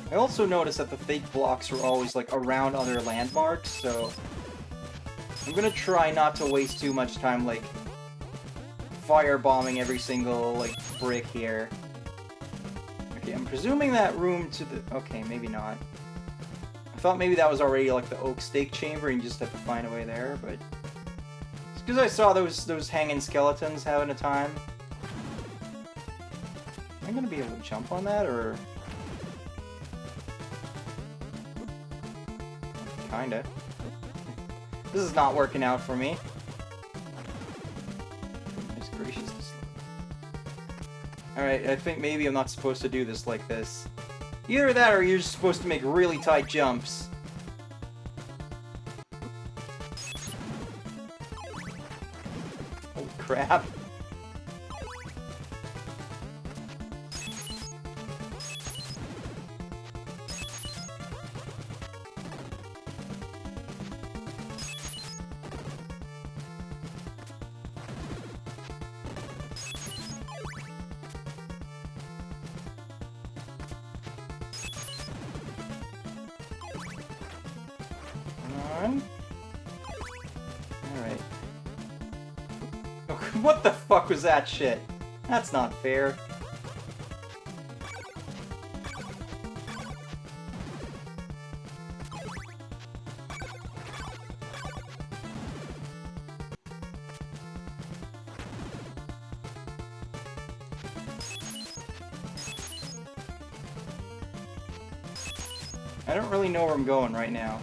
I also noticed that the fake blocks are always, like, around other landmarks, so... I'm gonna try not to waste too much time, like, firebombing every single, like, brick here. Okay, I'm presuming that room to the... Okay, maybe not. I thought maybe that was already, like, the oak stake chamber and you just have to find a way there, but... It's because I saw those hanging skeletons having a time. Am I gonna be able to jump on that, or... Kinda. This is not working out for me. Goodness gracious. Alright, I think maybe I'm not supposed to do this like this. Either that or you're just supposed to make really tight jumps. Oh crap. Alright. What the fuck was that shit? That's not fair. I don't really know where I'm going right now.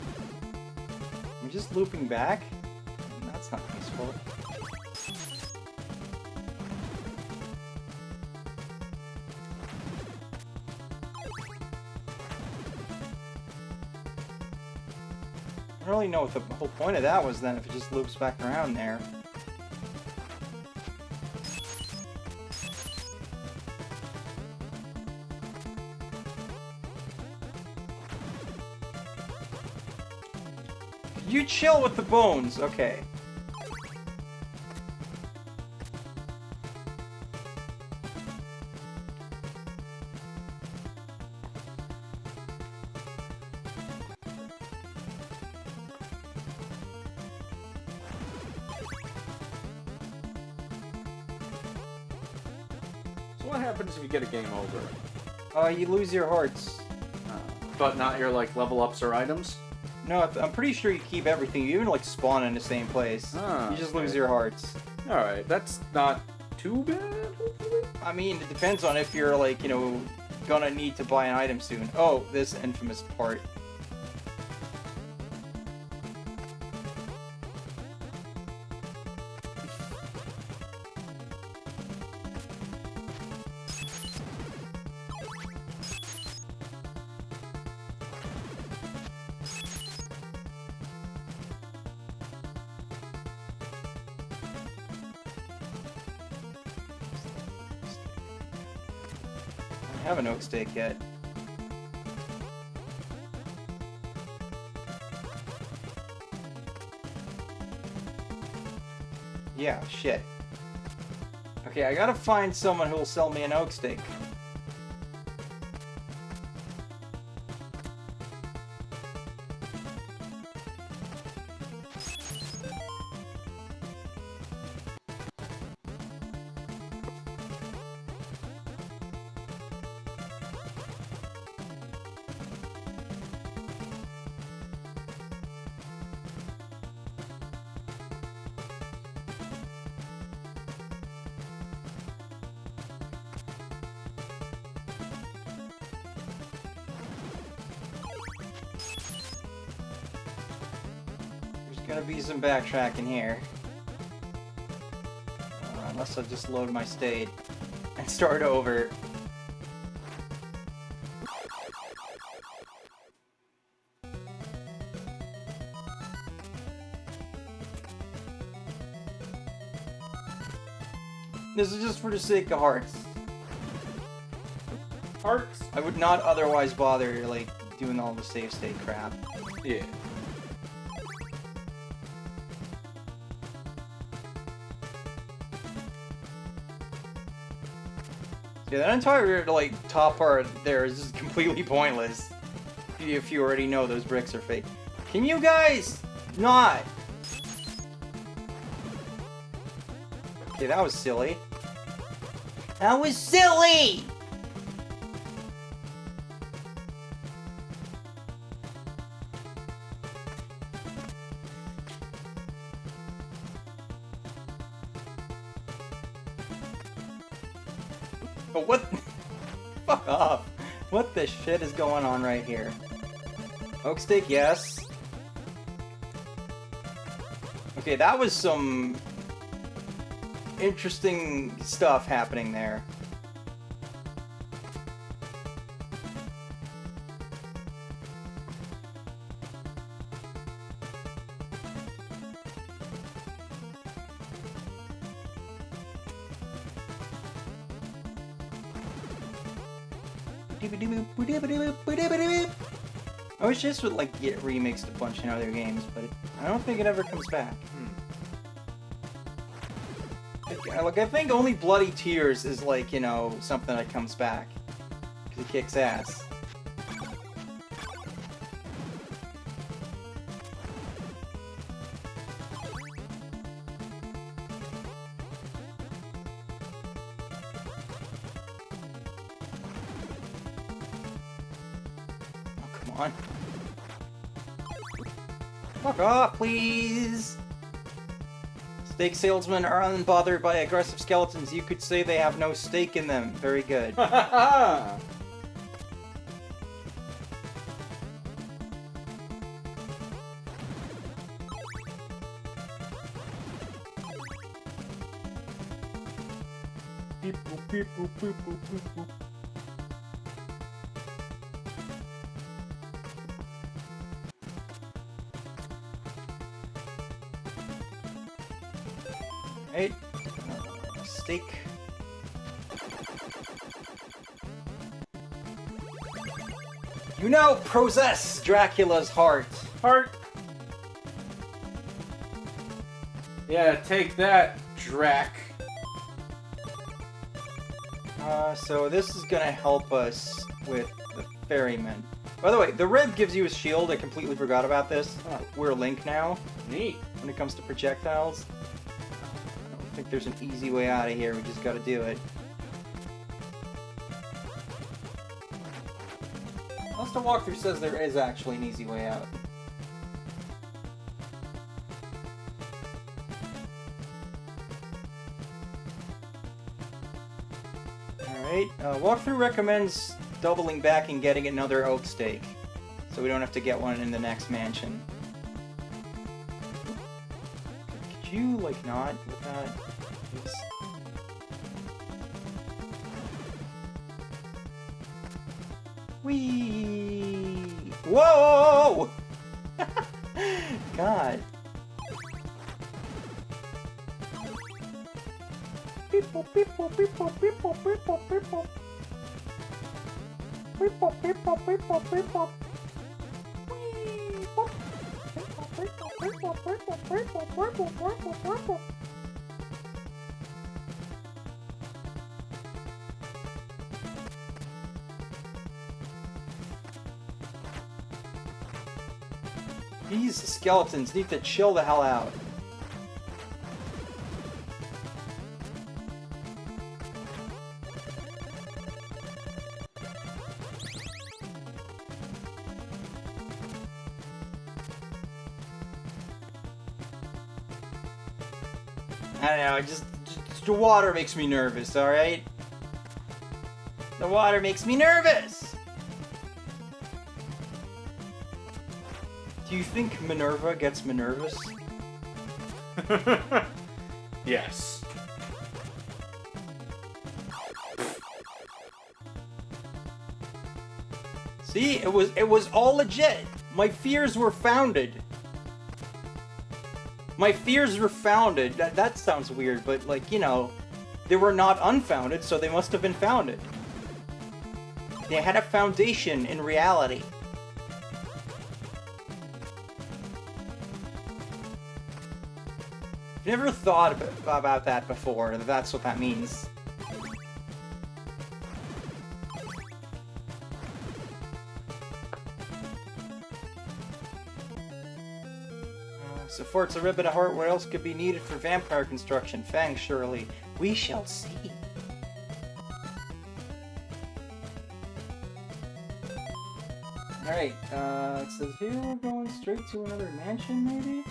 I'm just looping back? That's not useful. I don't really know what the whole point of that was then, if it just loops back around there. You chill with the bones, okay. So what happens if you get a game over? You lose your hearts. But not your, like, level ups or items? No, I'm pretty sure you keep everything. You even, like, spawn in the same place. You just lose your hearts. Alright, that's not too bad, hopefully? I mean, it depends on if you're, like, you know, gonna need to buy an item soon. Oh, this infamous part. I have an oak steak yet. Yeah, shit. Okay, I gotta find someone who'll sell me an oak steak. Gonna be some backtracking here. Unless I just load my state and start over. This is just for the sake of hearts. Hearts? I would not otherwise bother, like, doing all the save state crap. Yeah. Yeah, that entire, like, top part there is just completely pointless. If you already know those bricks are fake. Can you guys not? Okay, that was silly. That was silly! But what? Fuck off. What the shit is going on right here? Oak steak, yes. Okay, that was some interesting stuff happening there. I wish this would, like, get remixed a bunch in other games, but I don't think it ever comes back. Like, I think only Bloody Tears is, like, you know, something that comes back. Because it kicks ass. On. Fuck off, please! Steak salesmen are unbothered by aggressive skeletons. You could say they have no stake in them. Very good. Beep, boop, beep, boop, boop, boop, boop, boop. Right. Steak. You now possess Dracula's heart. Heart. Yeah, take that, Drac. So this is gonna help us with the ferryman. By the way, the red gives you a shield. I completely forgot about this. We're Link now. Neat. When it comes to projectiles. I don't think there's an easy way out of here. We just gotta do it. Unless the walkthrough says there is actually an easy way out. Alright, walkthrough recommends doubling back and getting another oak stake, so we don't have to get one in the next mansion. Could you, like, not with that? Please? Whee! Whoa! God. People, people, people, people, people, people. People, people, people, people. These skeletons need to chill the hell out. I don't know, just the water makes me nervous, alright? The water makes me nervous! Do you think Minerva gets me nervous? Yes. See, it was all legit. My fears were founded. My fears were founded. That sounds weird, but like, you know, they were not unfounded, so they must have been founded. They had a foundation in reality. I've never thought about that before, that's what that means. So Fort's a rib and a heart, what else could be needed for vampire construction? Fang, surely. We shall see. Alright, it says here we're going straight to another mansion, maybe?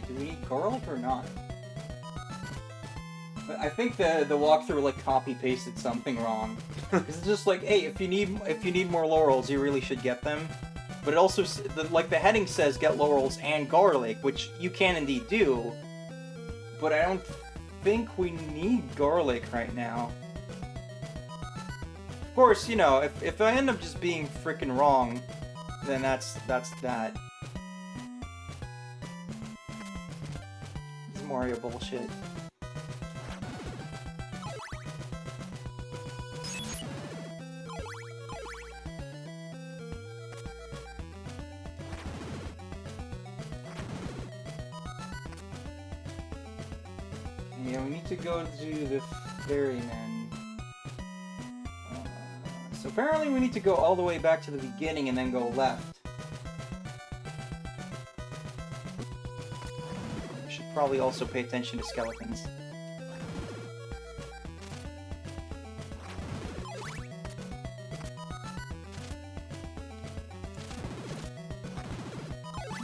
Do we need garlic or not? But I think the walkthrough like copy pasted something wrong. It's just like, hey, if you need more laurels, you really should get them. But it also the heading says get laurels and garlic, which you can indeed do. But I don't think we need garlic right now. Of course, you know, if I end up just being freaking wrong, then that's that. It's Mario bullshit. Yeah, we need to go to the ferryman. So apparently we need to go all the way back to the beginning and then go left. We should probably also pay attention to skeletons.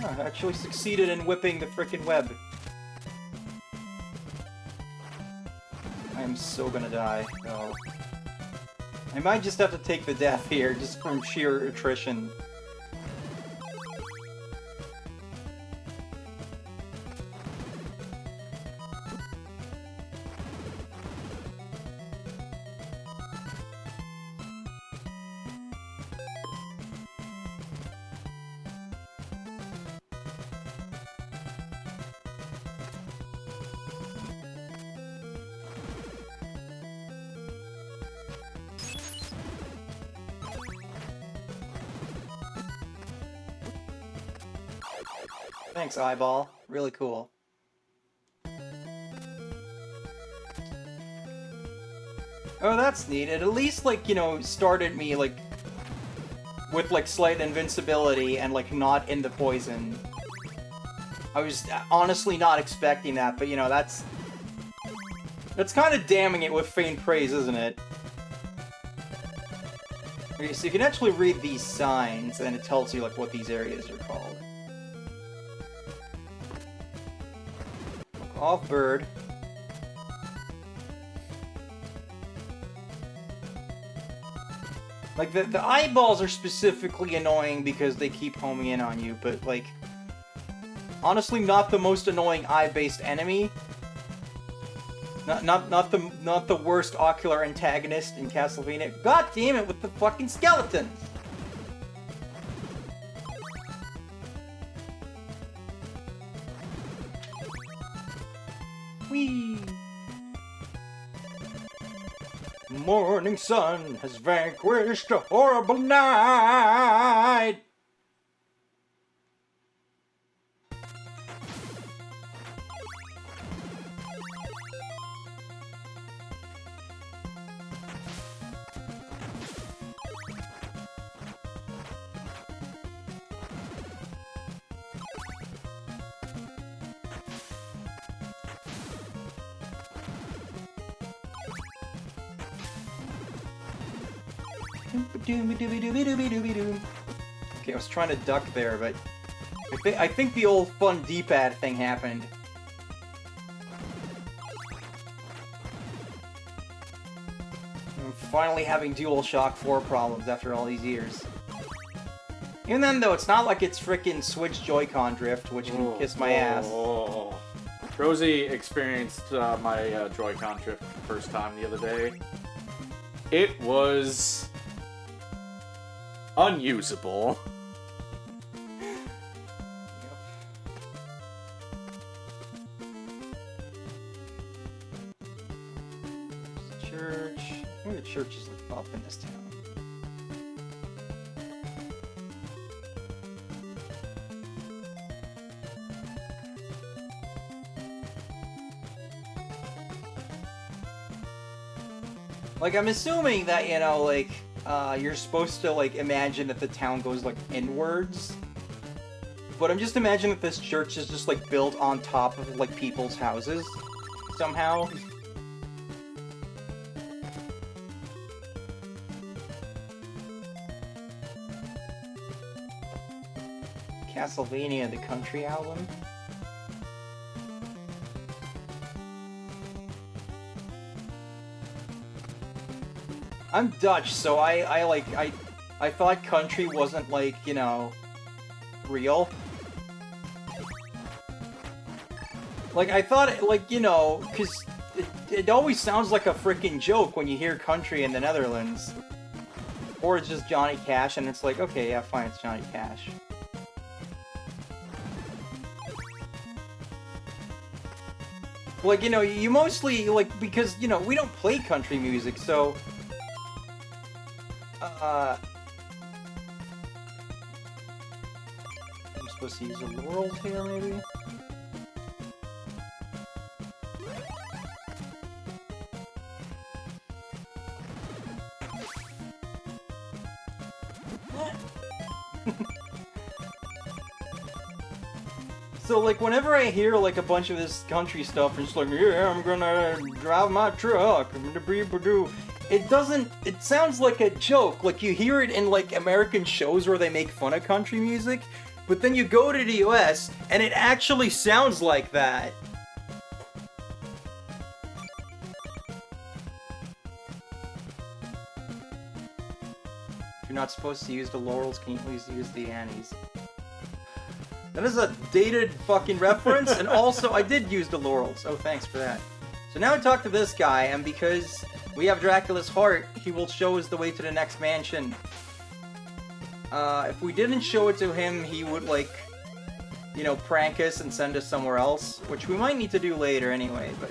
Oh, I actually succeeded in whipping the frickin' web. I'm so gonna die, though. I might just have to take the death here, just from sheer attrition. Thanks, Eyeball. Really cool. Oh, that's neat. It at least, like, you know, started me, like, with like slight invincibility and like not in the poison. I was honestly not expecting that, but you know, that's kind of damning it with faint praise, isn't it? Okay, so you can actually read these signs, and it tells you like what these areas are called. Look off, bird. Like, the eyeballs are specifically annoying because they keep homing in on you, but, like, honestly not the most annoying eye-based enemy. Not the worst ocular antagonist in Castlevania. God damn it with the fucking skeletons! Whee! Morning sun has vanquished a horrible night. Okay, I was trying to duck there, but I think the old fun D-pad thing happened. I'm finally having DualShock 4 problems after all these years. Even then, though, it's not like it's frickin' Switch Joy-Con drift, which can kiss my ass. Rosie experienced my Joy-Con drift the first time the other day. It was unusable. Church. I think the church is like up in this town. Like, I'm assuming that, you know, like, you're supposed to, like, imagine that the town goes, like, inwards. But I'm just imagining that this church is just, like, built on top of, like, people's houses. Somehow. Castlevania, the country album. I'm Dutch, so I thought country wasn't, like, you know, real. Like, I thought, like, you know, because it always sounds like a freaking joke when you hear country in the Netherlands. Or it's just Johnny Cash, and it's like, okay, yeah, fine, it's Johnny Cash. Like, you know, you mostly, like, because, you know, we don't play country music, so... I'm supposed to use a world here, maybe? So, like, whenever I hear, like, a bunch of this country stuff, it's like, yeah, I'm gonna drive my truck, it doesn't, it sounds like a joke. Like, you hear it in, like, American shows where they make fun of country music, but then you go to the US, and it actually sounds like that. If you're not supposed to use the laurels, can you please use the Annies? That is a dated fucking reference, and also, I did use the laurels. Oh, thanks for that. So now I talk to this guy, and because we have Dracula's heart, he will show us the way to the next mansion. If we didn't show it to him, he would, like, you know, prank us and send us somewhere else, which we might need to do later anyway, but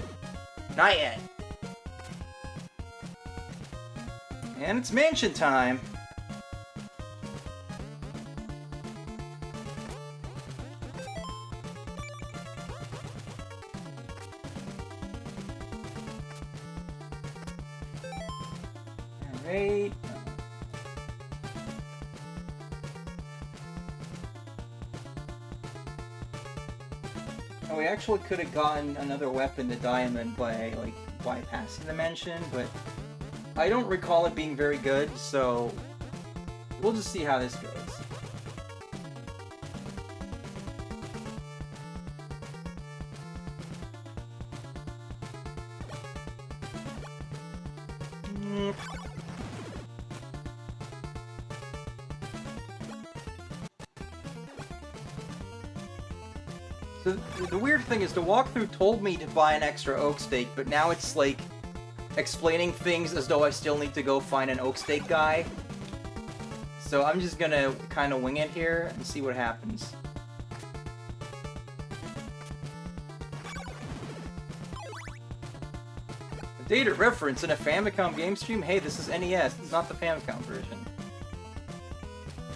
not yet. And it's mansion time. Alright. Oh, we actually could have gotten another weapon to diamond by, like, bypassing the mansion, but I don't recall it being very good, so we'll just see how this goes. So the weird thing is the walkthrough told me to buy an extra oak stake, but now it's like explaining things as though I still need to go find an oak stake guy. So I'm just gonna kind of wing it here and see what happens. A data reference in a Famicom game stream? Hey, this is NES, it's not the Famicom version.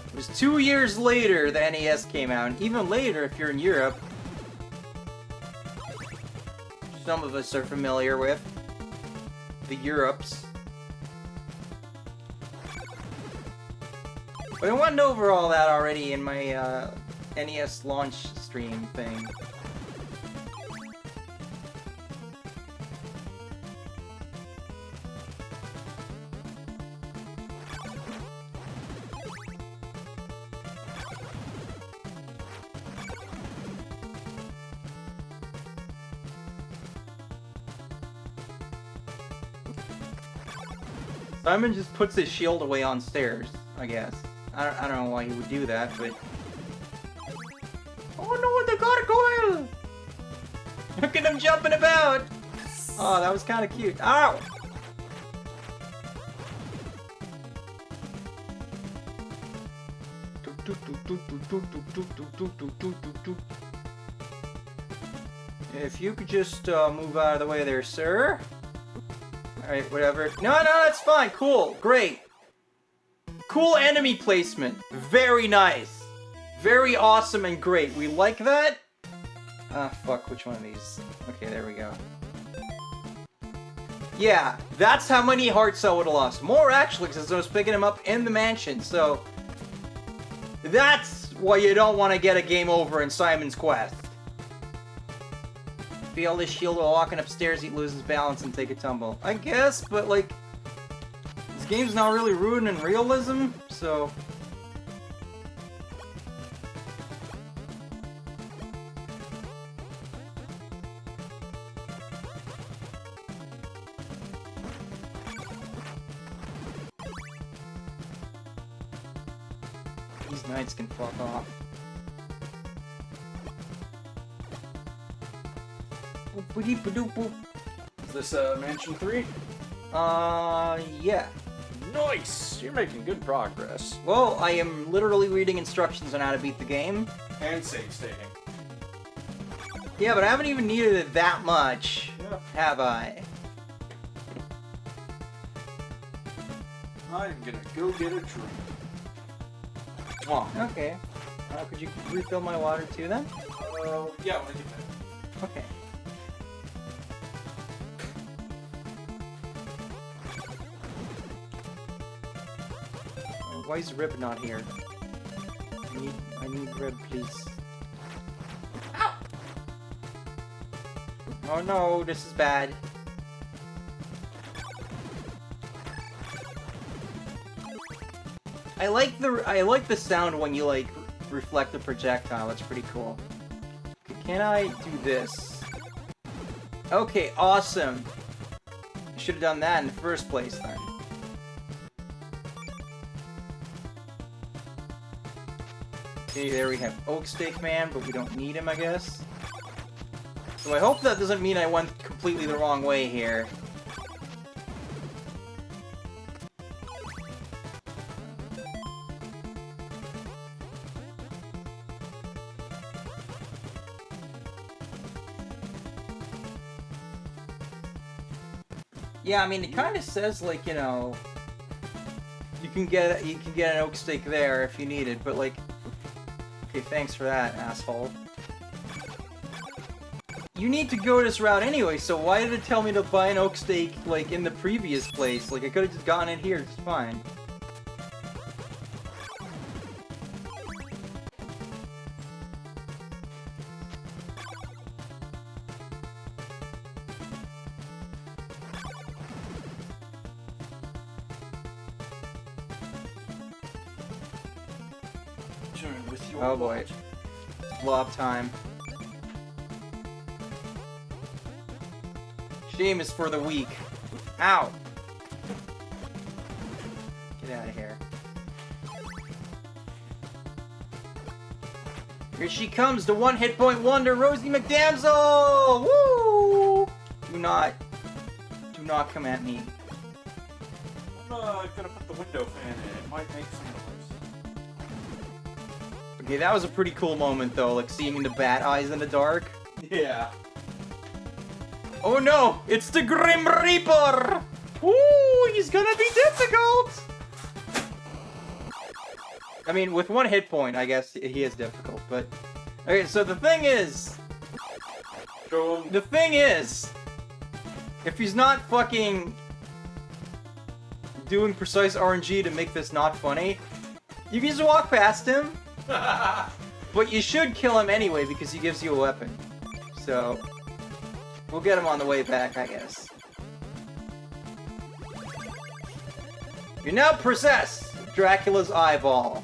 It was 2 years later the NES came out, and even later if you're in Europe. Some of us are familiar with the Europes. But I went over all that already in my NES launch stream thing. Simon just puts his shield away on stairs, I guess. I don't know why he would do that, but... Oh no, the gargoyle! Look at him jumping about! Oh, that was kind of cute. Ow! If you could just move out of the way there, sir. Alright, whatever. No, that's fine. Cool. Great. Cool enemy placement. Very nice. Very awesome and great. We like that. Ah, fuck. Which one of these? Okay, there we go. Yeah, that's how many hearts I would have lost. More, actually, because I was picking them up in the mansion, so... That's why you don't want to get a game over in Simon's Quest. Feel this shield while walking upstairs, he'd lose his balance and take a tumble. I guess, but like... This game's not really rooted in realism, so... These knights can fuck off. Is this Mansion 3? Yeah. Nice! You're making good progress. Well, I am literally reading instructions on how to beat the game. And save stating. Yeah, but I haven't even needed it that much, have I? I'm gonna go get a drink. Oh, okay. Could you refill my water too, then? Yeah, when I get back. Okay. Why is Rib not here? I need Rib, please. Ow! Oh no, this is bad. I like the sound when you like reflect the projectile. It's pretty cool. Can I do this? Okay, awesome. I should have done that in the first place then. Okay, there we have Oak Stake Man, but we don't need him, I guess. So I hope that doesn't mean I went completely the wrong way here. Yeah, I mean, it kind of says, like, you know, you can get an Oak Stake there if you need it, but like, okay, thanks for that, asshole. You need to go this route anyway, so why did it tell me to buy an Oak Stake, like, in the previous place? Like, I could have just gotten it here, it's fine. Turn with your Oh boy. Blob time. Shame is for the weak. Ow! Get out of here. Here she comes, the one hit point wonder, Rosie McDamsel! Woo! Do not come at me. I'm gonna put the window fan in. It might make some noise. Okay, that was a pretty cool moment though, like seeing the bat eyes in the dark. Yeah. Oh no! It's the Grim Reaper! Ooh, he's gonna be difficult! I mean, with one hit point, I guess he is difficult, but... Okay, so the thing is... Show him. The thing is... If he's not fucking... doing precise RNG to make this not funny, you can just walk past him. But you should kill him anyway, because he gives you a weapon. So... We'll get him on the way back, I guess. You now possess Dracula's eyeball.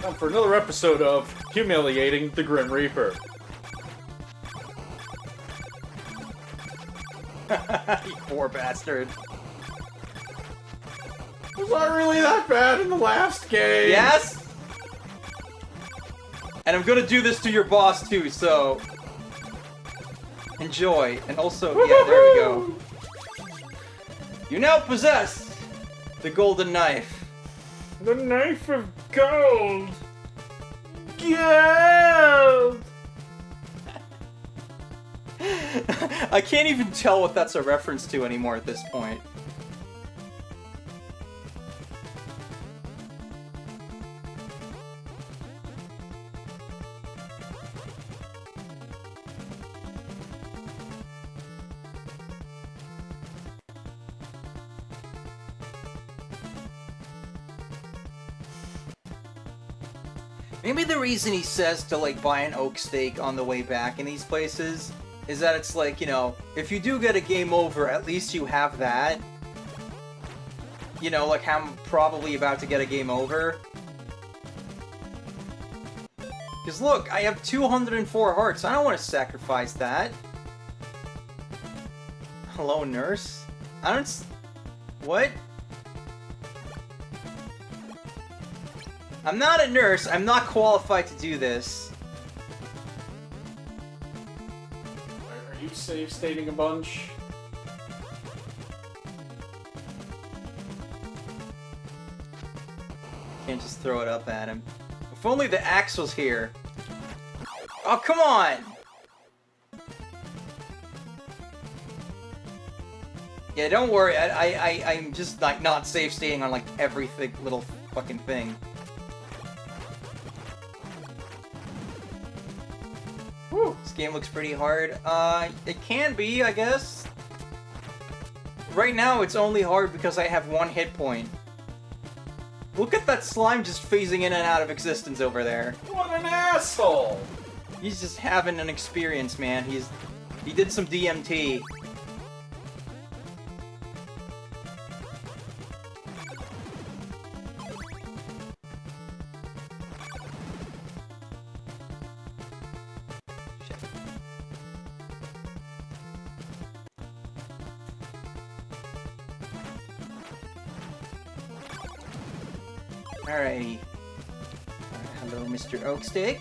Time for another episode of Humiliating the Grim Reaper. You poor bastard. Was I really that bad in the last game? Yes? And I'm gonna do this to your boss too, so... Enjoy. And also, yeah, there we go. You now possess the golden knife. The knife of gold! Gold! I can't even tell what that's a reference to anymore at this point. Maybe the reason he says to, like, buy an oak steak on the way back in these places is that it's like, you know, if you do get a game over, at least you have that. You know, like, I'm probably about to get a game over. Because look, I have 204 hearts. I don't want to sacrifice that. Hello, nurse? I don't... What? I'm not a nurse. I'm not qualified to do this. Are you save stating a bunch? Can't just throw it up at him. If only the axe was here. Oh, come on! Yeah, don't worry. I'm just like not safe stating on like every little fucking thing. Whew, this game looks pretty hard. It can be, I guess. Right now, it's only hard because I have one hit point. Look at that slime just phasing in and out of existence over there. What an asshole! He's just having an experience, man. He did some DMT. Alrighty. Hello, Mr. Oaksteak.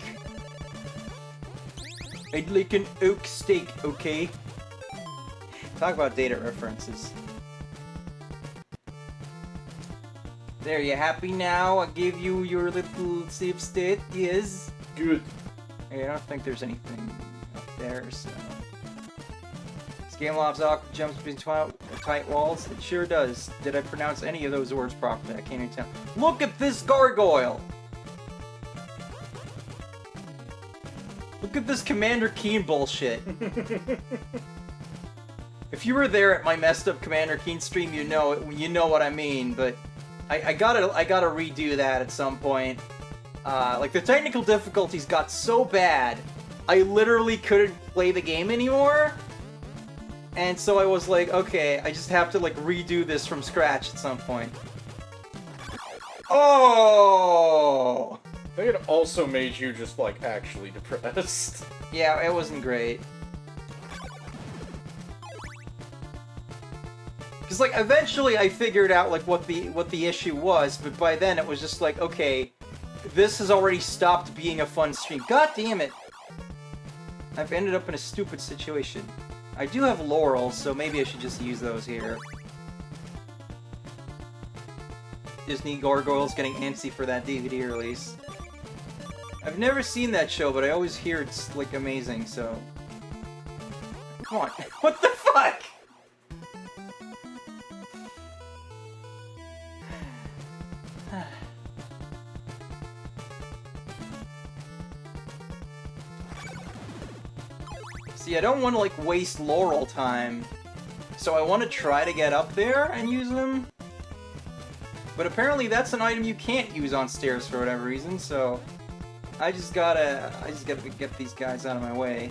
I'd like an oak steak, okay? Talk about data references. There, you happy now? I gave you your little save state, yes? Good. Hey, I don't think there's anything up there, so... This game loves awkward jumps between tight walls? It sure does. Did I pronounce any of those words properly? I can't even tell. Look at this gargoyle! Look at this Commander Keen bullshit. If you were there at my messed up Commander Keen stream, you know what I mean. But I gotta redo that at some point. Like the technical difficulties got so bad, I literally couldn't play the game anymore. And so I was like, okay, I just have to like redo this from scratch at some point. Oh! I think it also made you just, like, actually depressed. Yeah, it wasn't great. Because, like, eventually I figured out, like, what the issue was, but by then it was just like, okay, this has already stopped being a fun stream. God damn it! I've ended up in a stupid situation. I do have laurels, so maybe I should just use those here. Disney Gargoyles getting antsy for that DVD release. I've never seen that show, but I always hear it's, like, amazing, so... Come on. What the fuck?! See, I don't want to, like, waste laurel time, so I want to try to get up there and use them. But apparently that's an item you can't use on stairs for whatever reason, so... I just gotta get these guys out of my way.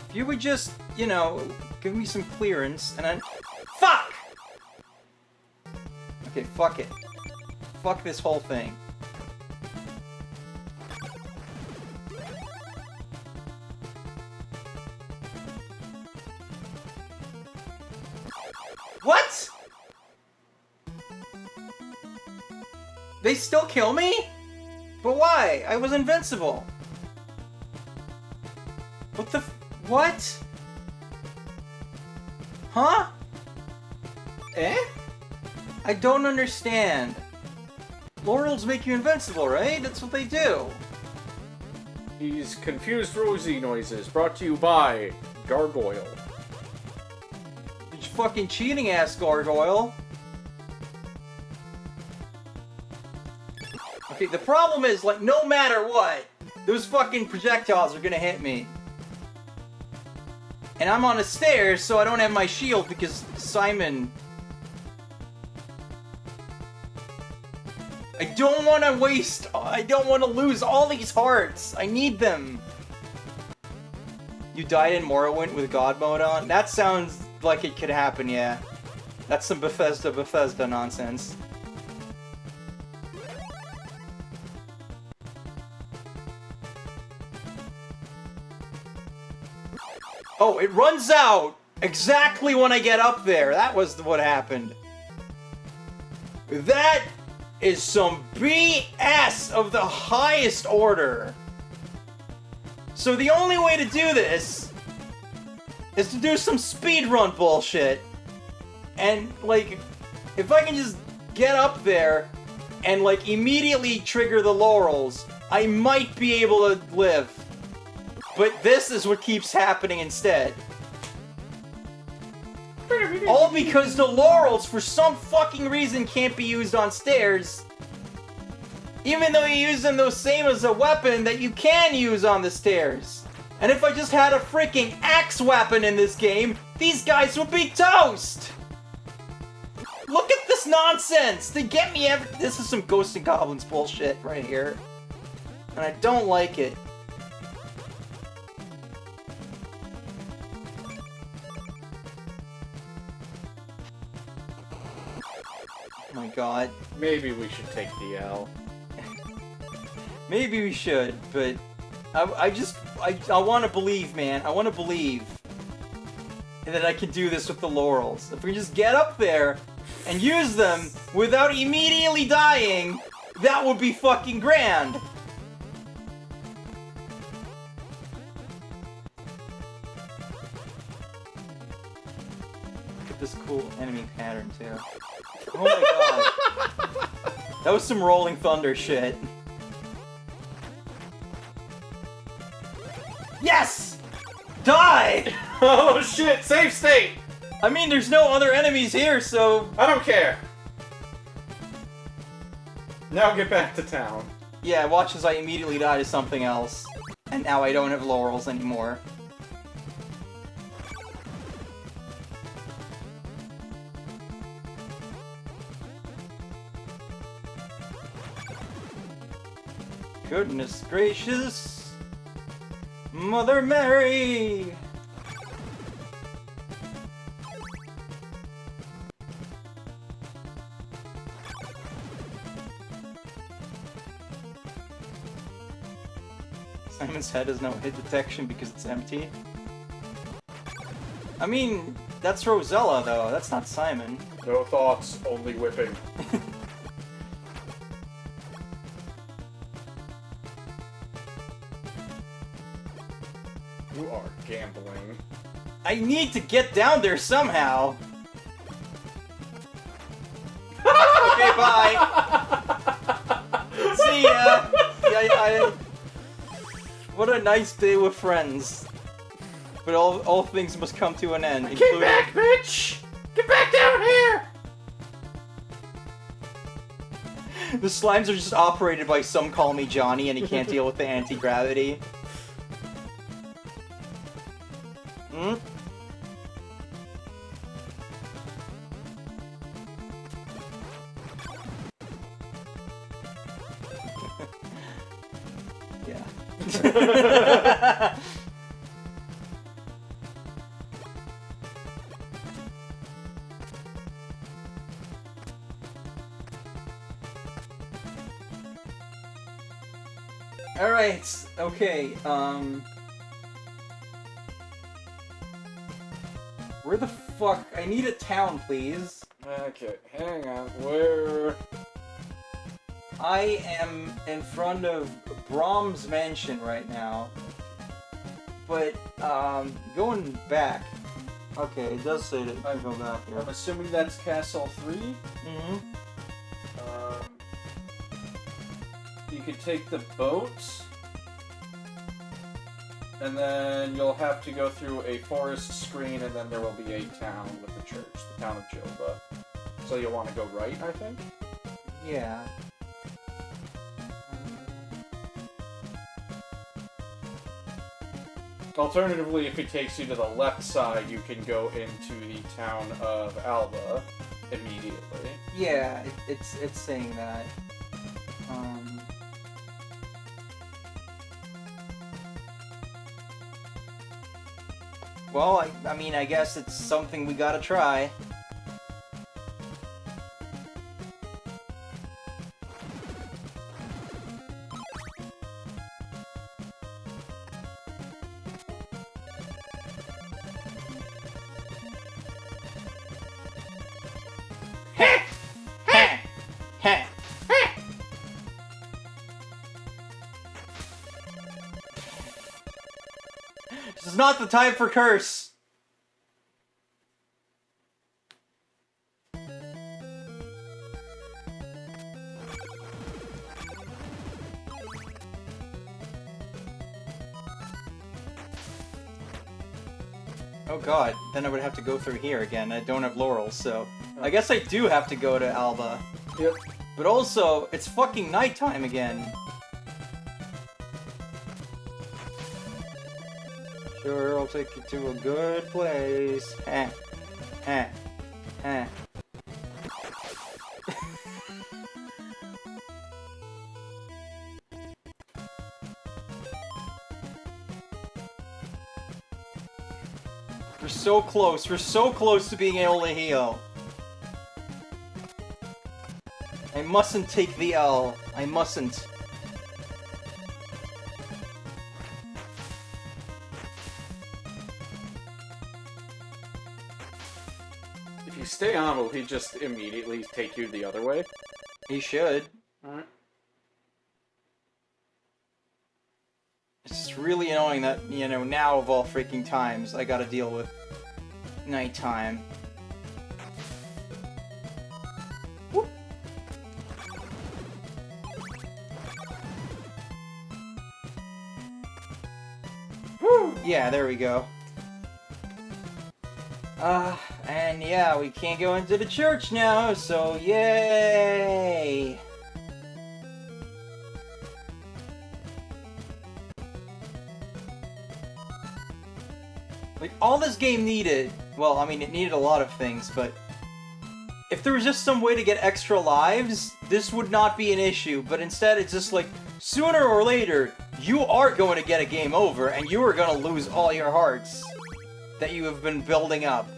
If you would just, you know, give me some clearance, and then... Fuck! Okay, fuck it. Fuck this whole thing. What?! They still kill me? But why? I was invincible. What the what? Huh? Eh? I don't understand. Laurels make you invincible, right? That's what they do. These confused Rosie noises brought to you by Gargoyle. You fucking cheating ass gargoyle. Okay, the problem is, like, no matter what, those fucking projectiles are gonna hit me. And I'm on the stairs, so I don't have my shield because Simon... I don't want to waste... I don't want to lose all these hearts. I need them. You died in Morrowind with God mode on? That sounds like it could happen, yeah. That's some Bethesda nonsense. Oh, it runs out exactly when I get up there. That was what happened. That is some BS of the highest order. So the only way to do this is to do some speedrun bullshit. And, like, if I can just get up there and, like, immediately trigger the laurels, I might be able to live. But this is what keeps happening instead. All because the laurels, for some fucking reason, can't be used on stairs. Even though you use them the same as a weapon that you can use on the stairs. And if I just had a freaking axe weapon in this game, these guys would be toast! Look at this nonsense! They get me every- This is some Ghosts and Goblins bullshit right here. And I don't like it. Oh my god. Maybe we should take the L. Maybe we should, but I want to believe, man. I want to believe that I can do this with the laurels. If we just get up there and use them without immediately dying, that would be fucking grand. Look at this cool enemy pattern, too. Oh my god. That was some Rolling Thunder shit. Yes! Die! Oh shit, save state! I mean, there's no other enemies here, so... I don't care. Now get back to town. Yeah, watch as I immediately die to something else. And now I don't have laurels anymore. Goodness gracious! Mother Mary! Simon's head has no hit detection because it's empty. I mean, that's Rosella though, that's not Simon. No thoughts, only whipping. You are gambling. I need to get down there somehow! Okay, bye! See ya! What a nice day with friends. But all things must come to an end, Get back, bitch! Get back down here! The slimes are just operated by some call me Johnny and he can't deal with the anti-gravity. Hmm? Yeah. Alright, okay, where the fuck? I need a town, please. Okay, hang on, where... I am in front of Brahm's mansion right now. But, going back. Okay, it does say that I go back here. I'm assuming that's Castle 3? Mm-hmm. You could take the boat, and then you'll have to go through a forest screen, and then there will be a town with the church, the town of Jilba. So you'll want to go right, I think? Yeah. Alternatively, if it takes you to the left side, you can go into the town of Alba immediately. Yeah, it's saying that. Well, I mean, I guess it's something we gotta try. This is not the time for curse! Oh god, then I would have to go through here again. I don't have laurels, so... I guess I do have to go to Alba. Yep. But also, it's fucking nighttime again. Sure, I'll take you to a good place. Eh. Eh. Eh. We're so close. We're so close to being able to heal. I mustn't take the L. I mustn't. If you stay on, will he just immediately take you the other way? He should. Alright. It's just really annoying that, you know, now of all freaking times, I gotta deal with nighttime. Whoop. Woo! Yeah, there we go. And yeah, we can't go into the church now, so yay! Like, all this game needed, well, I mean, it needed a lot of things, but if there was just some way to get extra lives, this would not be an issue, but instead it's just like, sooner or later, you are going to get a game over, and you are going to lose all your hearts that you have been building up.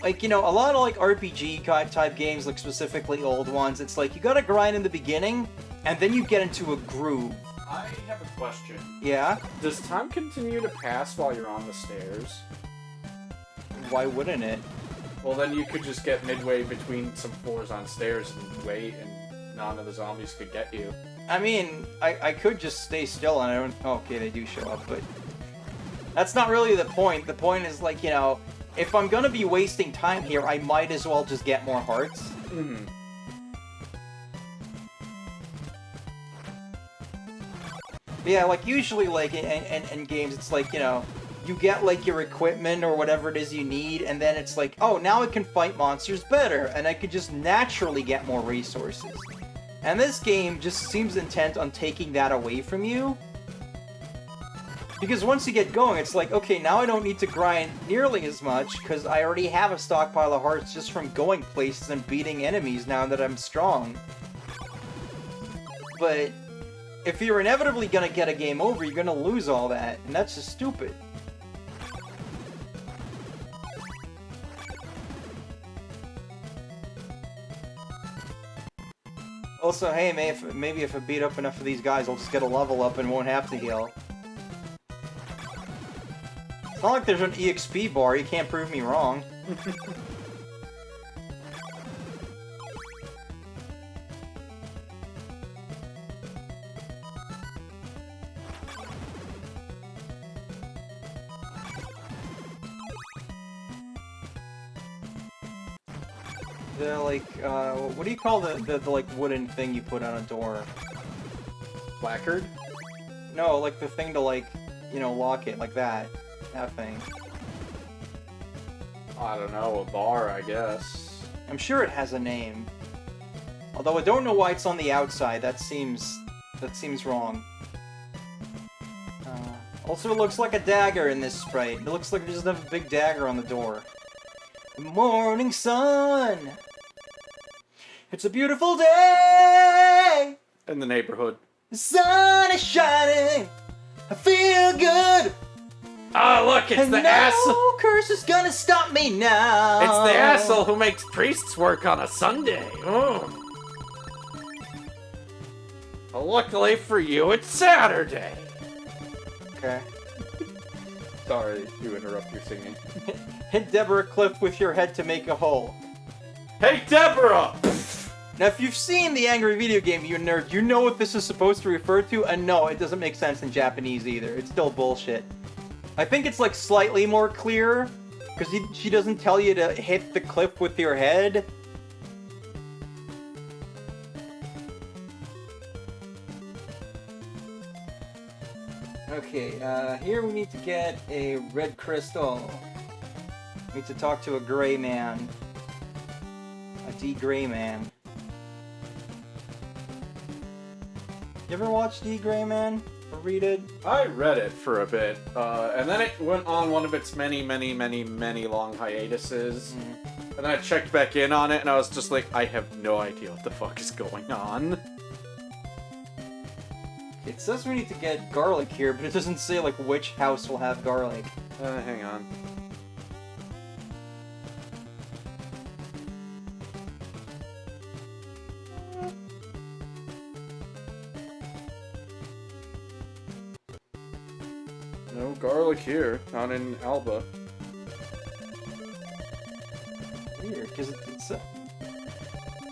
Like, you know, a lot of, like, RPG type games, like, specifically old ones, it's like, you gotta grind in the beginning, and then you get into a groove. I have a question. Yeah? Does time continue to pass while you're on the stairs? Why wouldn't it? Well, then you could just get midway between some floors on stairs and wait, and none of the zombies could get you. I mean, I could just stay still and I don't... Oh, okay, they do show up, but... That's not really the point. The point is, like, you know, if I'm gonna be wasting time here, I might as well just get more hearts. Mm-hmm. Yeah, like, usually, like, in games, it's like, you know, you get, like, your equipment or whatever it is you need, and then it's like, oh, now I can fight monsters better, and I could just naturally get more resources. And this game just seems intent on taking that away from you. Because once you get going, it's like, okay, now I don't need to grind nearly as much, because I already have a stockpile of hearts just from going places and beating enemies now that I'm strong. But if you're inevitably gonna get a game over, you're gonna lose all that, and that's just stupid. Also, hey, maybe if I beat up enough of these guys, I'll just get a level up and won't have to heal. It's not like there's an EXP bar, you can't prove me wrong. The, like, what do you call the like, wooden thing you put on a door? Placard? No, like, the thing to, like, you know, lock it, like that. That thing. I don't know, a bar, I guess. I'm sure it has a name. Although I don't know why it's on the outside, that seems wrong. Also, it looks like a dagger in this sprite. It looks like it just have a big dagger on the door. The morning sun! It's a beautiful day! In the neighborhood. The sun is shining! I feel good! Oh, look, it's and the no asshole! curse is gonna stop me now! It's the asshole who makes priests work on a Sunday. Oh. Well, luckily for you, it's Saturday. Okay. Sorry to interrupt your singing. Hit Deborah Cliff with your head to make a hole. Hey, Deborah! Now, if you've seen the Angry Video Game, you nerd, you know what this is supposed to refer to, and no, it doesn't make sense in Japanese either. It's still bullshit. I think it's, like, slightly more clear, because she doesn't tell you to hit the cliff with your head. Okay, here we need to get a red crystal. We need to talk to a gray man. A D-Gray Man. You ever watch D-Gray Man? Or read it? I read it for a bit, and then it went on one of its many long hiatuses. And then I checked back in on it, and I was just like, I have no idea what the fuck is going on. It says we need to get garlic here, but it doesn't say, like, which house will have garlic. Hang on. No garlic here, not in Alba. Weird, because it's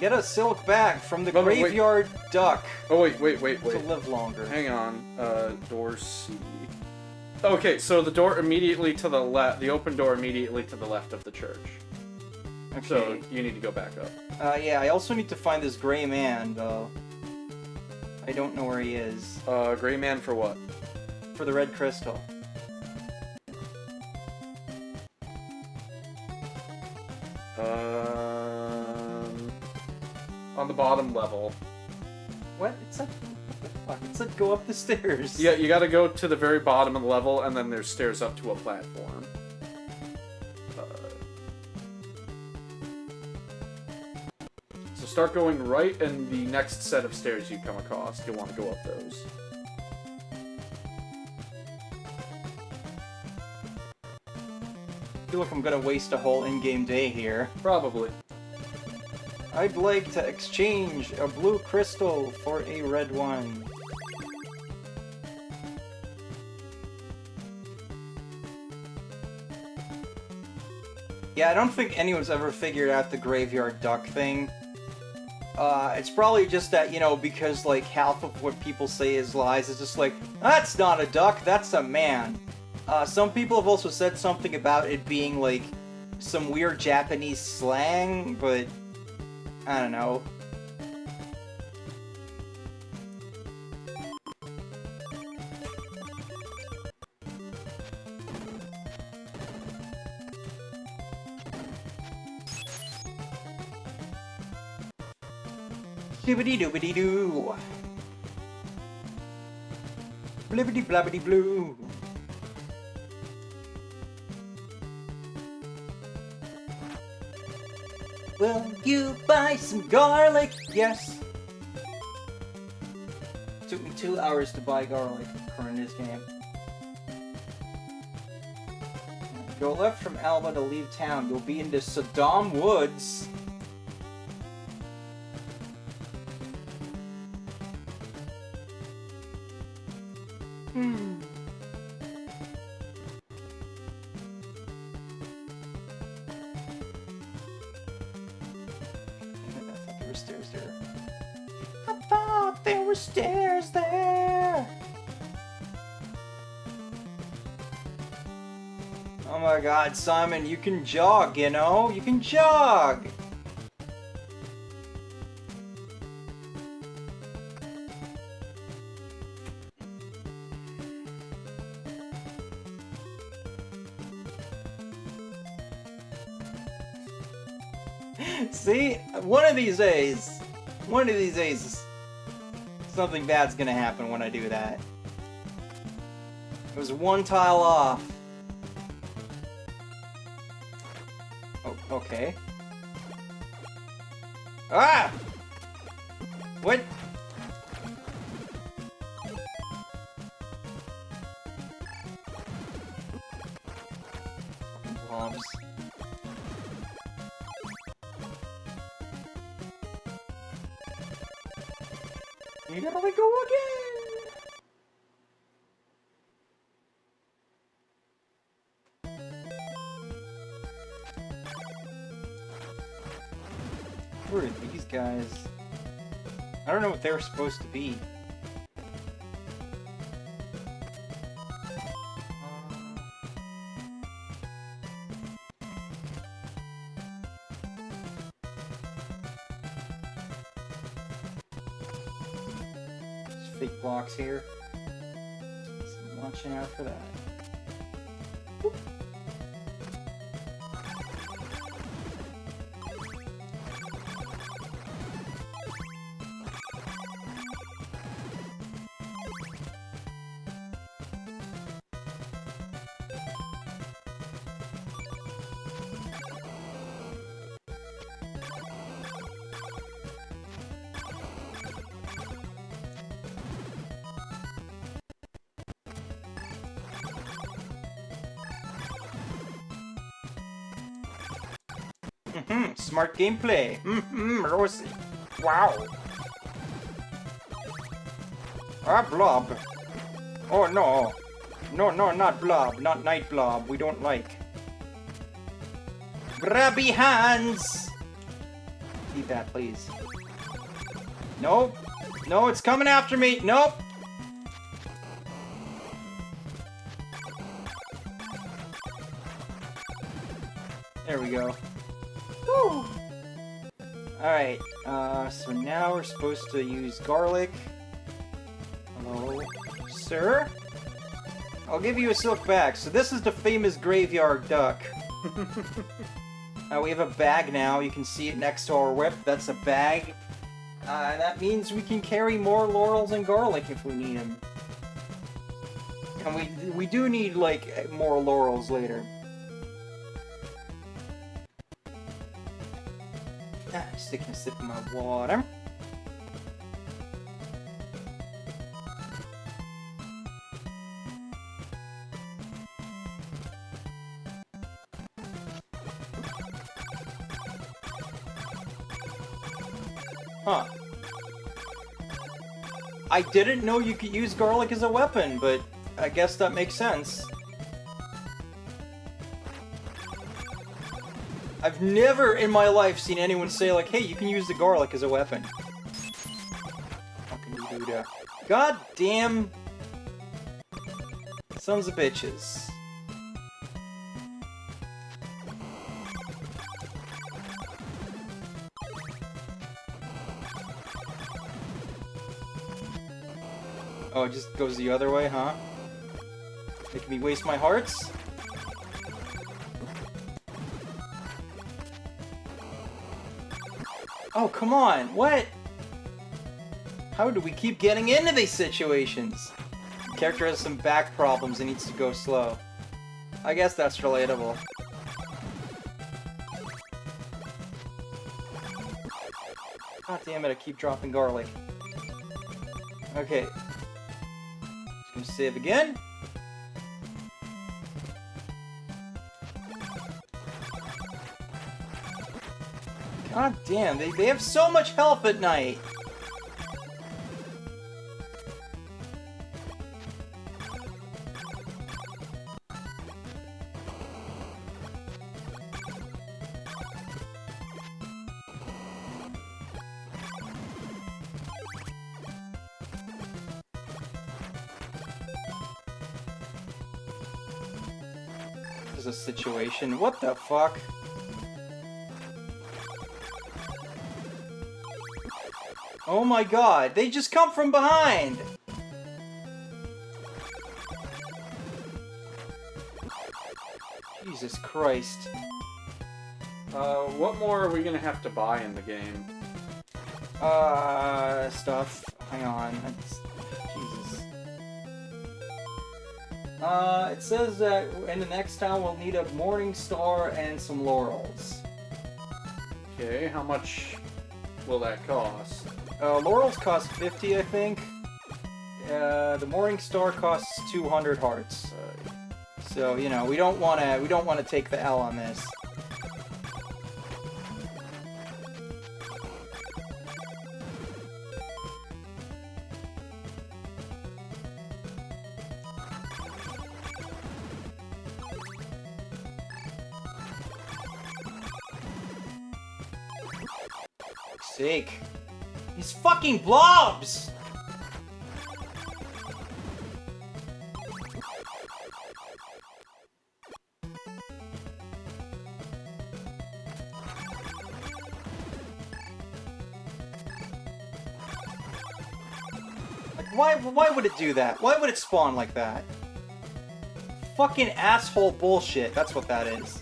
get a silk bag from the No, wait. graveyard duck Oh, wait. to live longer. Hang on. Door C. Okay, so the door immediately to the left, the open door immediately to the left of the church. Okay. So you need to go back up. Yeah, I also need to find this gray man, though. I don't know where he is. Gray man for what? For the red crystal. On the bottom level. What? It's a... What the Fuck, let's go up the stairs. Yeah, you gotta go to the very bottom of the level, and then there's stairs up to a platform. So start going right, and the next set of stairs you come across, you'll want to go up those. I feel like I'm gonna waste a whole in-game day here. Probably. I'd like to exchange a blue crystal for a red one. Yeah, I don't think anyone's ever figured out the graveyard duck thing. It's probably just that, you know, because, like, half of what people say is lies. It's just like, that's not a duck, that's a man. Some people have also said something about it being, like, some weird Japanese slang, but I don't know. Doobity doobity doo. Blibbity blabbity blue. Will you buy some garlic? Yes. Took me 2 hours to buy garlic in this game. Go left from Alba to leave town. You'll be into Saddam Woods. Stairs there. Oh my god, Simon, you can jog, you know? You can jog! See? One of these days, something bad's gonna happen when I do that. It was one tile off. Oh, okay. Ah! What? Blobs. Here we go again! Who are these guys? I don't know what they were supposed to be. Fake blocks here. So I'm watching out for that. Whoop. Smart gameplay. Rosie. Wow. Ah, blob. Oh no. No, not blob. Not night blob. We don't like. Grabby hands. Eat that, please. Nope. No, it's coming after me. Nope. There we go. Woo. Alright, so now we're supposed to use garlic. Hello, sir? I'll give you a silk bag. So this is the famous graveyard duck. We have a bag now. You can see it next to our whip. That's a bag. That means we can carry more laurels and garlic if we need them. And we do need, like, more laurels later. Just taking a sip of my water. Huh. I didn't know you could use garlic as a weapon, but I guess that makes sense. I've never in my life seen anyone say, like, hey, you can use the garlic as a weapon. Fucking Buddha. God damn sons of bitches. Oh, it just goes the other way, huh? Making me waste my hearts? Oh, come on, what? How do we keep getting into these situations? The character has some back problems and needs to go slow. I guess that's relatable. God damn it, I keep dropping garlic. Okay. Just gonna save again. God damn, they have so much health at night! This is a situation. What the fuck? Oh my god, they just come from behind! Jesus Christ. What more are we gonna have to buy in the game? Stuff. Hang on. Jesus. It says that in the next town we'll need a Morning Star and some laurels. Okay, how much will that cost? Laurels cost 50, I think. The Morning Star costs 200 hearts. So, you know, we don't wanna take the L on this. For fuck's sake. These fucking blobs! Like, why would it do that? Why would it spawn like that? Fucking asshole bullshit, that's what that is.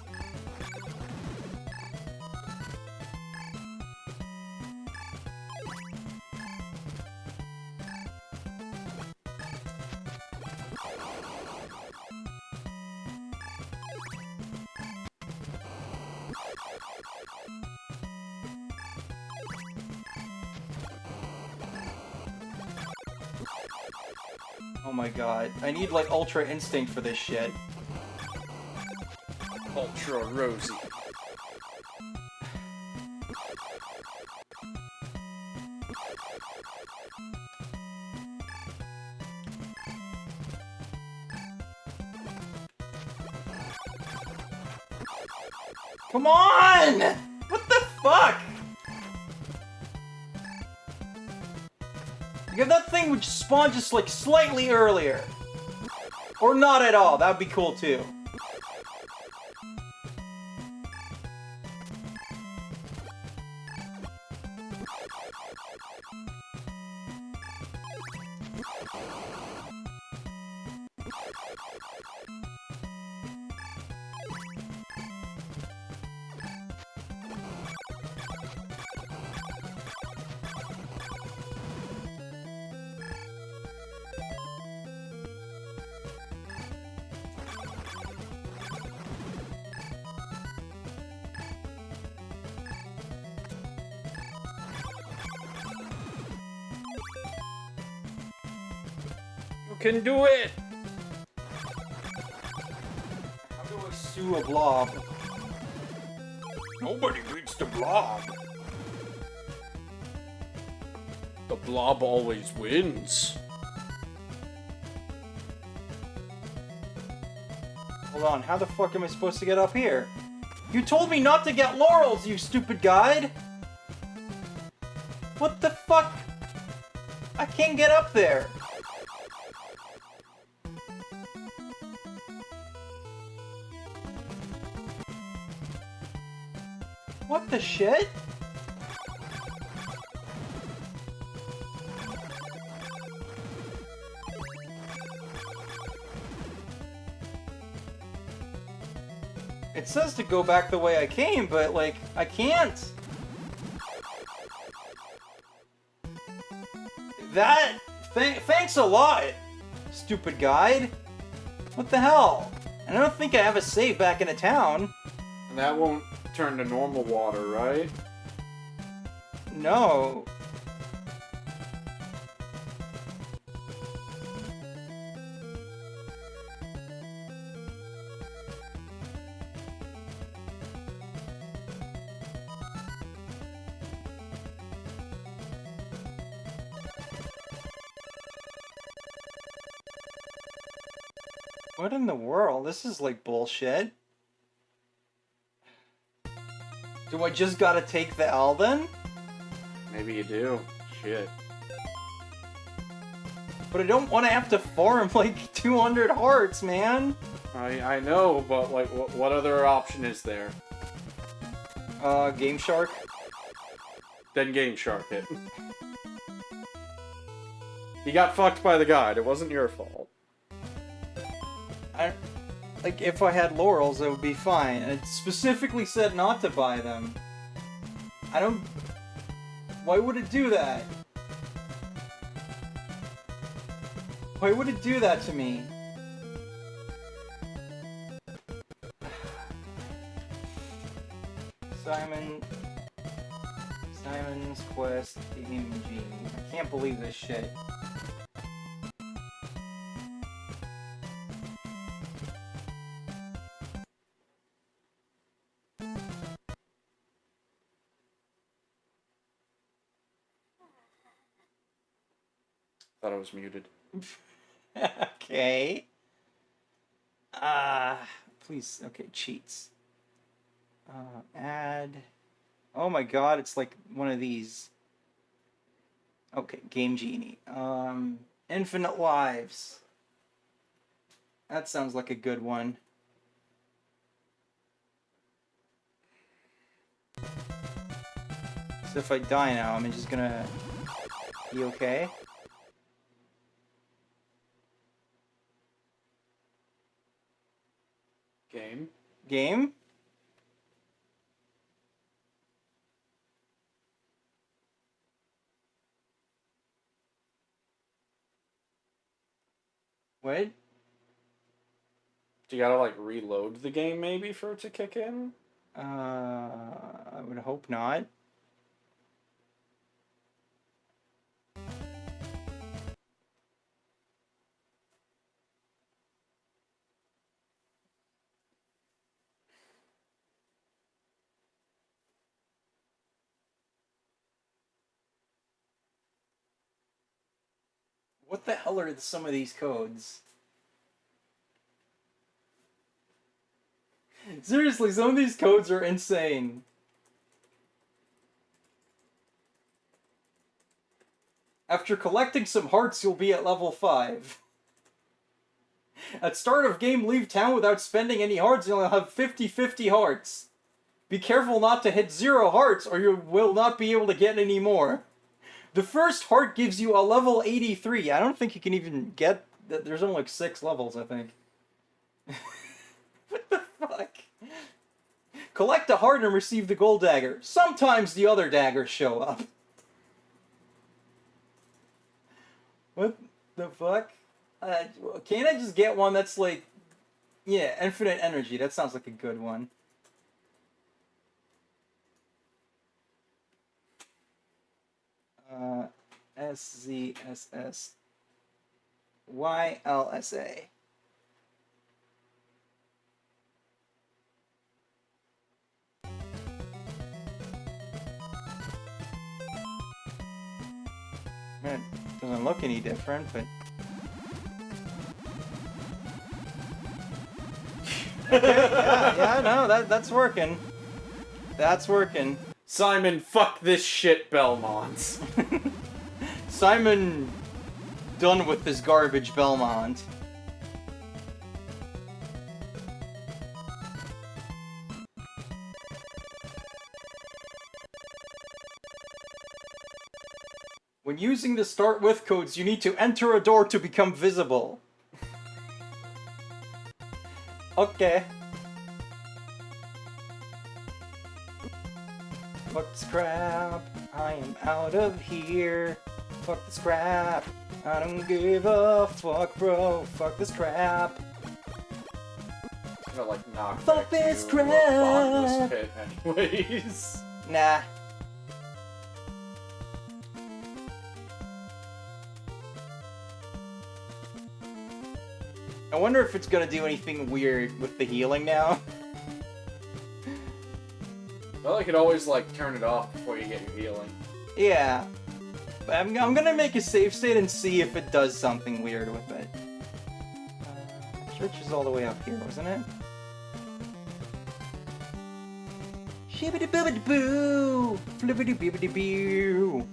Oh my god, I need like Ultra Instinct for this shit. Ultra Rosie. Come on! What the fuck? If that thing would spawn just like slightly earlier. Or not at all, that would be cool too. can do it! How do I sue a blob? Nobody beats the blob. The blob always wins. Hold on, how the fuck am I supposed to get up here? You told me not to get laurels, you stupid guide! What the fuck? I can't get up there! What the shit? It says to go back the way I came, but, like, I can't. Thanks a lot, stupid guide. What the hell? I don't think I have a save back in the town. And that won't turn to normal water, right? No. What in the world? This is like bullshit. Do I just gotta take the L then? Maybe you do. Shit. But I don't want to have to farm like 200 hearts, man. I know, but like, what other option is there? Game Shark. Then Game Shark it. You got fucked by the guide. It wasn't your fault. Like, if I had laurels, it would be fine. And it specifically said not to buy them. I don't... Why would it do that? Why would it do that to me? Simon's Quest Game Genie. I can't believe this shit. Thought I was muted. Okay. Please. Okay, cheats. Add. Oh my god, it's like one of these. Okay, Game Genie. Infinite Lives. That sounds like a good one. So if I die now, I'm just gonna be okay. Game? What? Do you gotta like reload the game maybe for it to kick in? I would hope not. What the hell are some of these codes? Seriously, some of these codes are insane. After collecting some hearts, you'll be at level 5. At start of game, leave town without spending any hearts, and you'll have 50-50 hearts. Be careful not to hit 0 hearts, or you will not be able to get any more. The first heart gives you a level 83. I don't think you can even get... There's only like 6 levels, I think. What the fuck? Collect a heart and receive the gold dagger. Sometimes the other daggers show up. What the fuck? Can't I just get one that's like... Yeah, infinite energy. That sounds like a good one. SZSS YLSA. It doesn't look any different, but... Okay, yeah, no, that's working. That's working. Simon, fuck this shit, Belmont. Simon, done with this garbage, Belmont. When using the start with codes, you need to enter a door to become visible. Okay. Fuck this crap. I am out of here. Fuck this crap. I don't give a fuck, bro. Fuck this crap. I'm gonna like knock Fuck back this to crap. a bottomless pit anyways. Nah. I wonder if it's gonna do anything weird with the healing now. Well, I could always like turn it off before you get your healing. Yeah. But I'm gonna make a save state and see if it does something weird with it. Church is all the way up here, wasn't it? Shibbity-bibbity-boo! Flippity-bibbity-boo!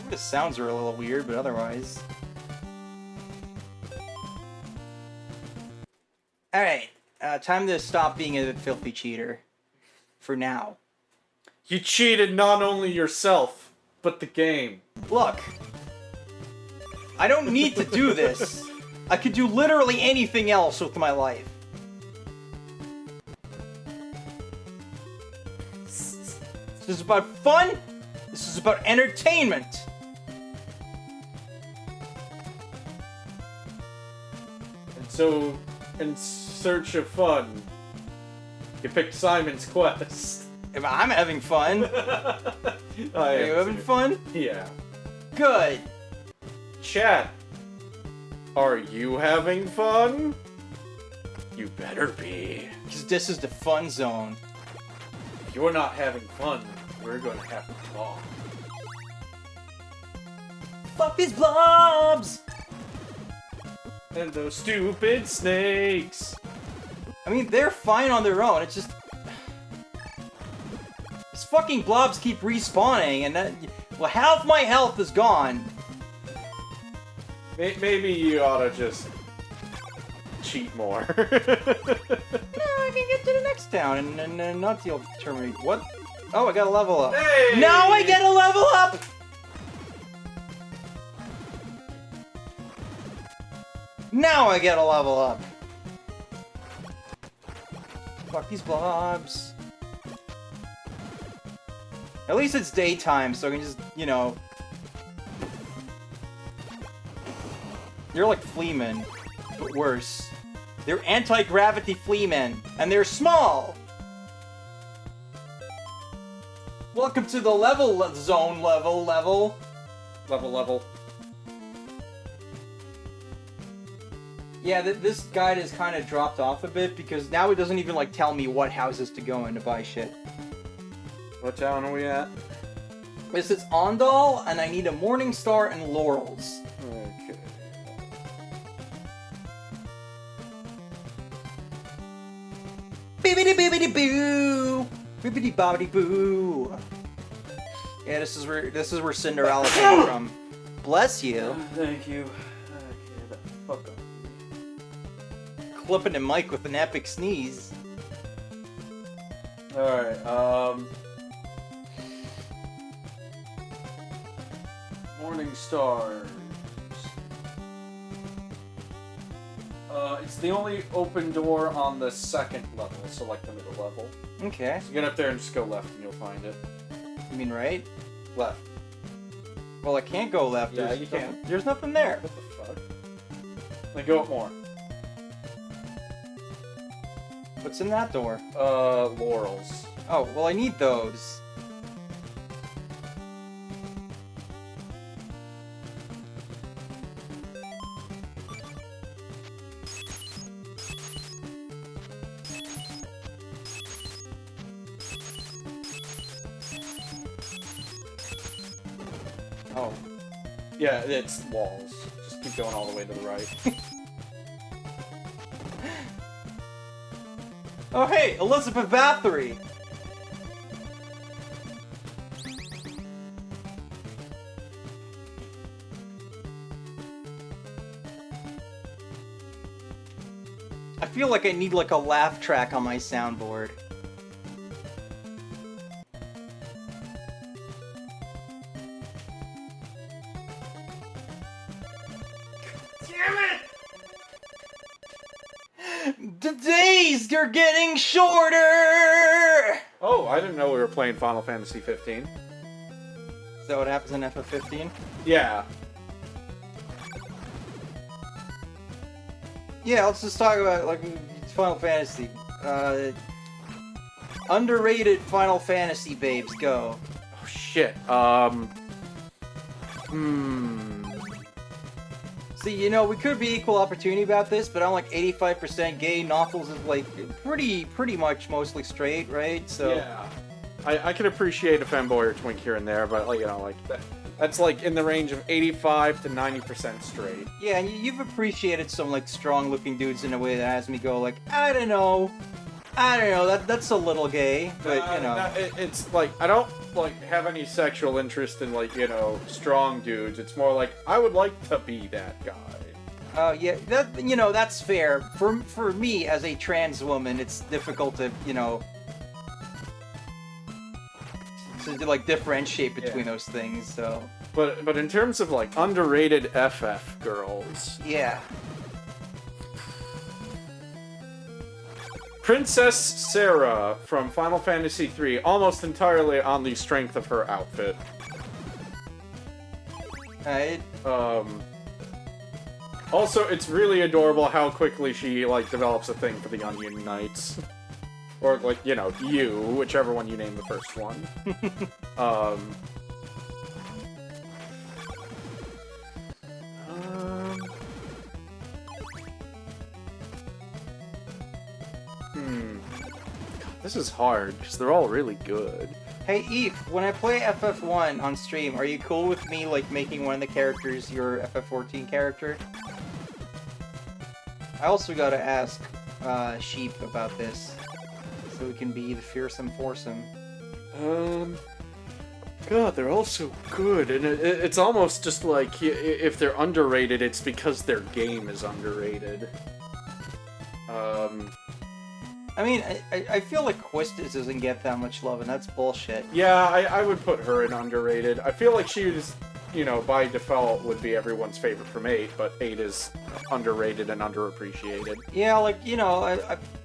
The sounds are a little weird, but otherwise... Alright, time to stop being a filthy cheater. For now. You cheated not only yourself, but the game. Look! I don't need to do this! I could do literally anything else with my life. This is about fun! This is about entertainment! So, in search of fun, you picked Simon's Quest. If I'm having fun. Are you having fun? Yeah. Good. Chat, are you having fun? You better be. Because this is the fun zone. If you're not having fun, we're gonna have to talk. Fuck these blobs! And those stupid snakes. I mean, they're fine on their own, it's just... These fucking blobs keep respawning, and that... Well, half my health is gone. Maybe you ought to just... cheat more. No, I can get to the next town and not deal with terminate. What? Oh, I got a level up. Hey! Now I get a level up! Now I get a level up. Fuck these blobs. At least it's daytime, so I can just, you know... They're like fleamen, but worse. They're anti-gravity fleamen, and they're small! Welcome to the level zone level. Level. Yeah, this guide has kind of dropped off a bit, because now it doesn't even, like, tell me what houses to go in to buy shit. What town are we at? This is Ondal, and I need a Morning Star and Laurels. Okay. Bibbidi-bibbidi-boo! Bibbidi-bobbidi-boo! Yeah, this is where Cinderella came from. Bless you. Thank you. Okay, the fuck up. Clipping the mic with an epic sneeze. Alright, Morning Stars. It's the only open door on the second level, so like the middle level. Okay. So get up there and just go left and you'll find it. You mean right? Left. Well, I can't go left. Yeah, There's you can. There's nothing there. What the fuck? Then go up more. What's in that door? Laurels. Oh, well, I need those. Oh. Yeah, it's walls. Just keep going all the way to the right. Oh, hey, Elizabeth Bathory! I feel like I need like a laugh track on my soundboard. The days are getting shorter! Oh, I didn't know we were playing Final Fantasy 15. Is that what happens in FF15? Yeah. Yeah, let's just talk about, like, Final Fantasy. Underrated Final Fantasy babes, go. Oh, shit. See, you know, we could be equal opportunity about this, but I'm like 85% gay. Knuckles is like pretty much mostly straight, right? So yeah. I can appreciate a femboy or twink here and there, but, like, you know, like, that's like in the range of 85 to 90% straight. yeah, and you've appreciated some like strong-looking dudes in a way that has me go like, I don't know, that's a little gay, but you know, it's like I don't like have any sexual interest in, like, you know, strong dudes. It's more like I would like to be that guy. yeah, that, you know, that's fair. For me as a trans woman, it's difficult to, you know, to like differentiate between those things. So, but in terms of like underrated FF girls, yeah. Princess Sarah from Final Fantasy III, almost entirely on the strength of her outfit. Also, it's really adorable how quickly she, like, develops a thing for the Onion Knights. Or, like, you know, you, whichever one you name the first one. This is hard, because they're all really good. Hey Eve, when I play FF1 on stream, are you cool with me like making one of the characters your FF14 character? I also gotta ask Sheep about this, so we can be the fearsome foursome. God, they're all so good, and it's almost just like, if they're underrated, it's because their game is underrated. I mean, I feel like Quistis doesn't get that much love, and that's bullshit. Yeah, I would put her in underrated. I feel like she was, you know, by default would be everyone's favorite from 8, but 8 is underrated and underappreciated. Yeah, like, you know,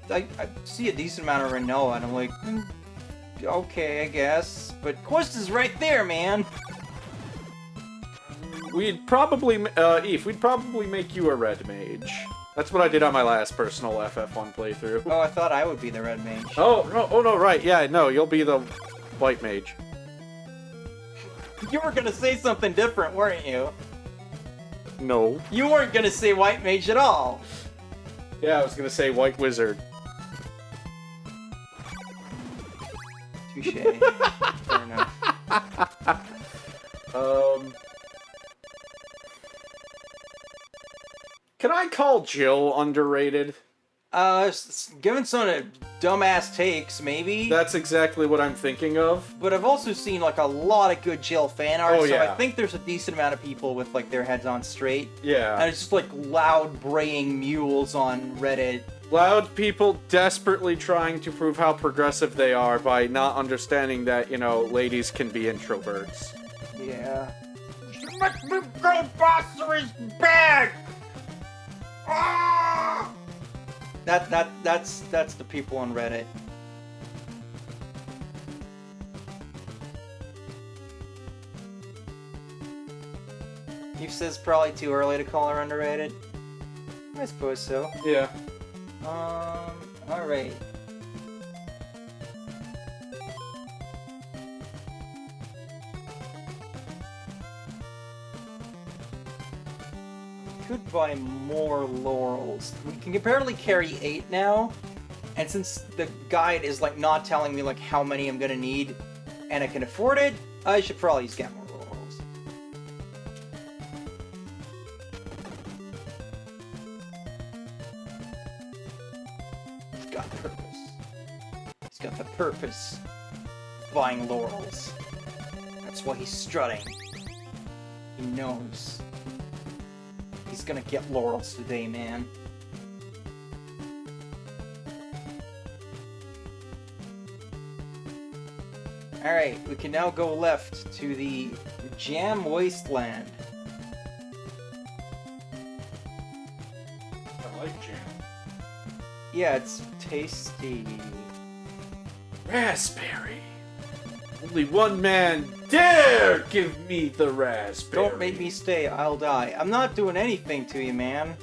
I see a decent amount of Renoa, and I'm like, okay, I guess. But Quistis right there, man! We'd probably, Eve, we'd probably make you a red mage. That's what I did on my last personal FF1 playthrough. Oh, I thought I would be the red mage. Oh, no, right, yeah, no, you'll be the white mage. You were gonna say something different, weren't you? No. You weren't gonna say white mage at all! Yeah, I was gonna say white wizard. Touche. Fair enough. Can I call Jill underrated? Given some of the dumbass takes, maybe. That's exactly what I'm thinking of. But I've also seen like a lot of good Jill fan art, Oh, so yeah. I think there's a decent amount of people with like their heads on straight. Yeah. And it's just like loud braying mules on Reddit. Loud people desperately trying to prove how progressive they are by not understanding that, you know, ladies can be introverts. Yeah. Ghostbuster is bad! Ah! That's the people on Reddit. You said it's probably too early to call her underrated. I suppose so. Yeah. Alright. Could buy more laurels. We can apparently carry 8 now, and since the guide is like not telling me like how many I'm gonna need, and I can afford it, I should probably just get more laurels. He's got purpose. He's got the purpose of buying laurels. That's why he's strutting. He knows. He's gonna get laurels today, man. Alright, we can now go left to the Jam Wasteland. I like jam. Yeah, it's tasty. Raspberry. Only one man dare give me the raspberry. Don't make me stay, I'll die. I'm not doing anything to you, man.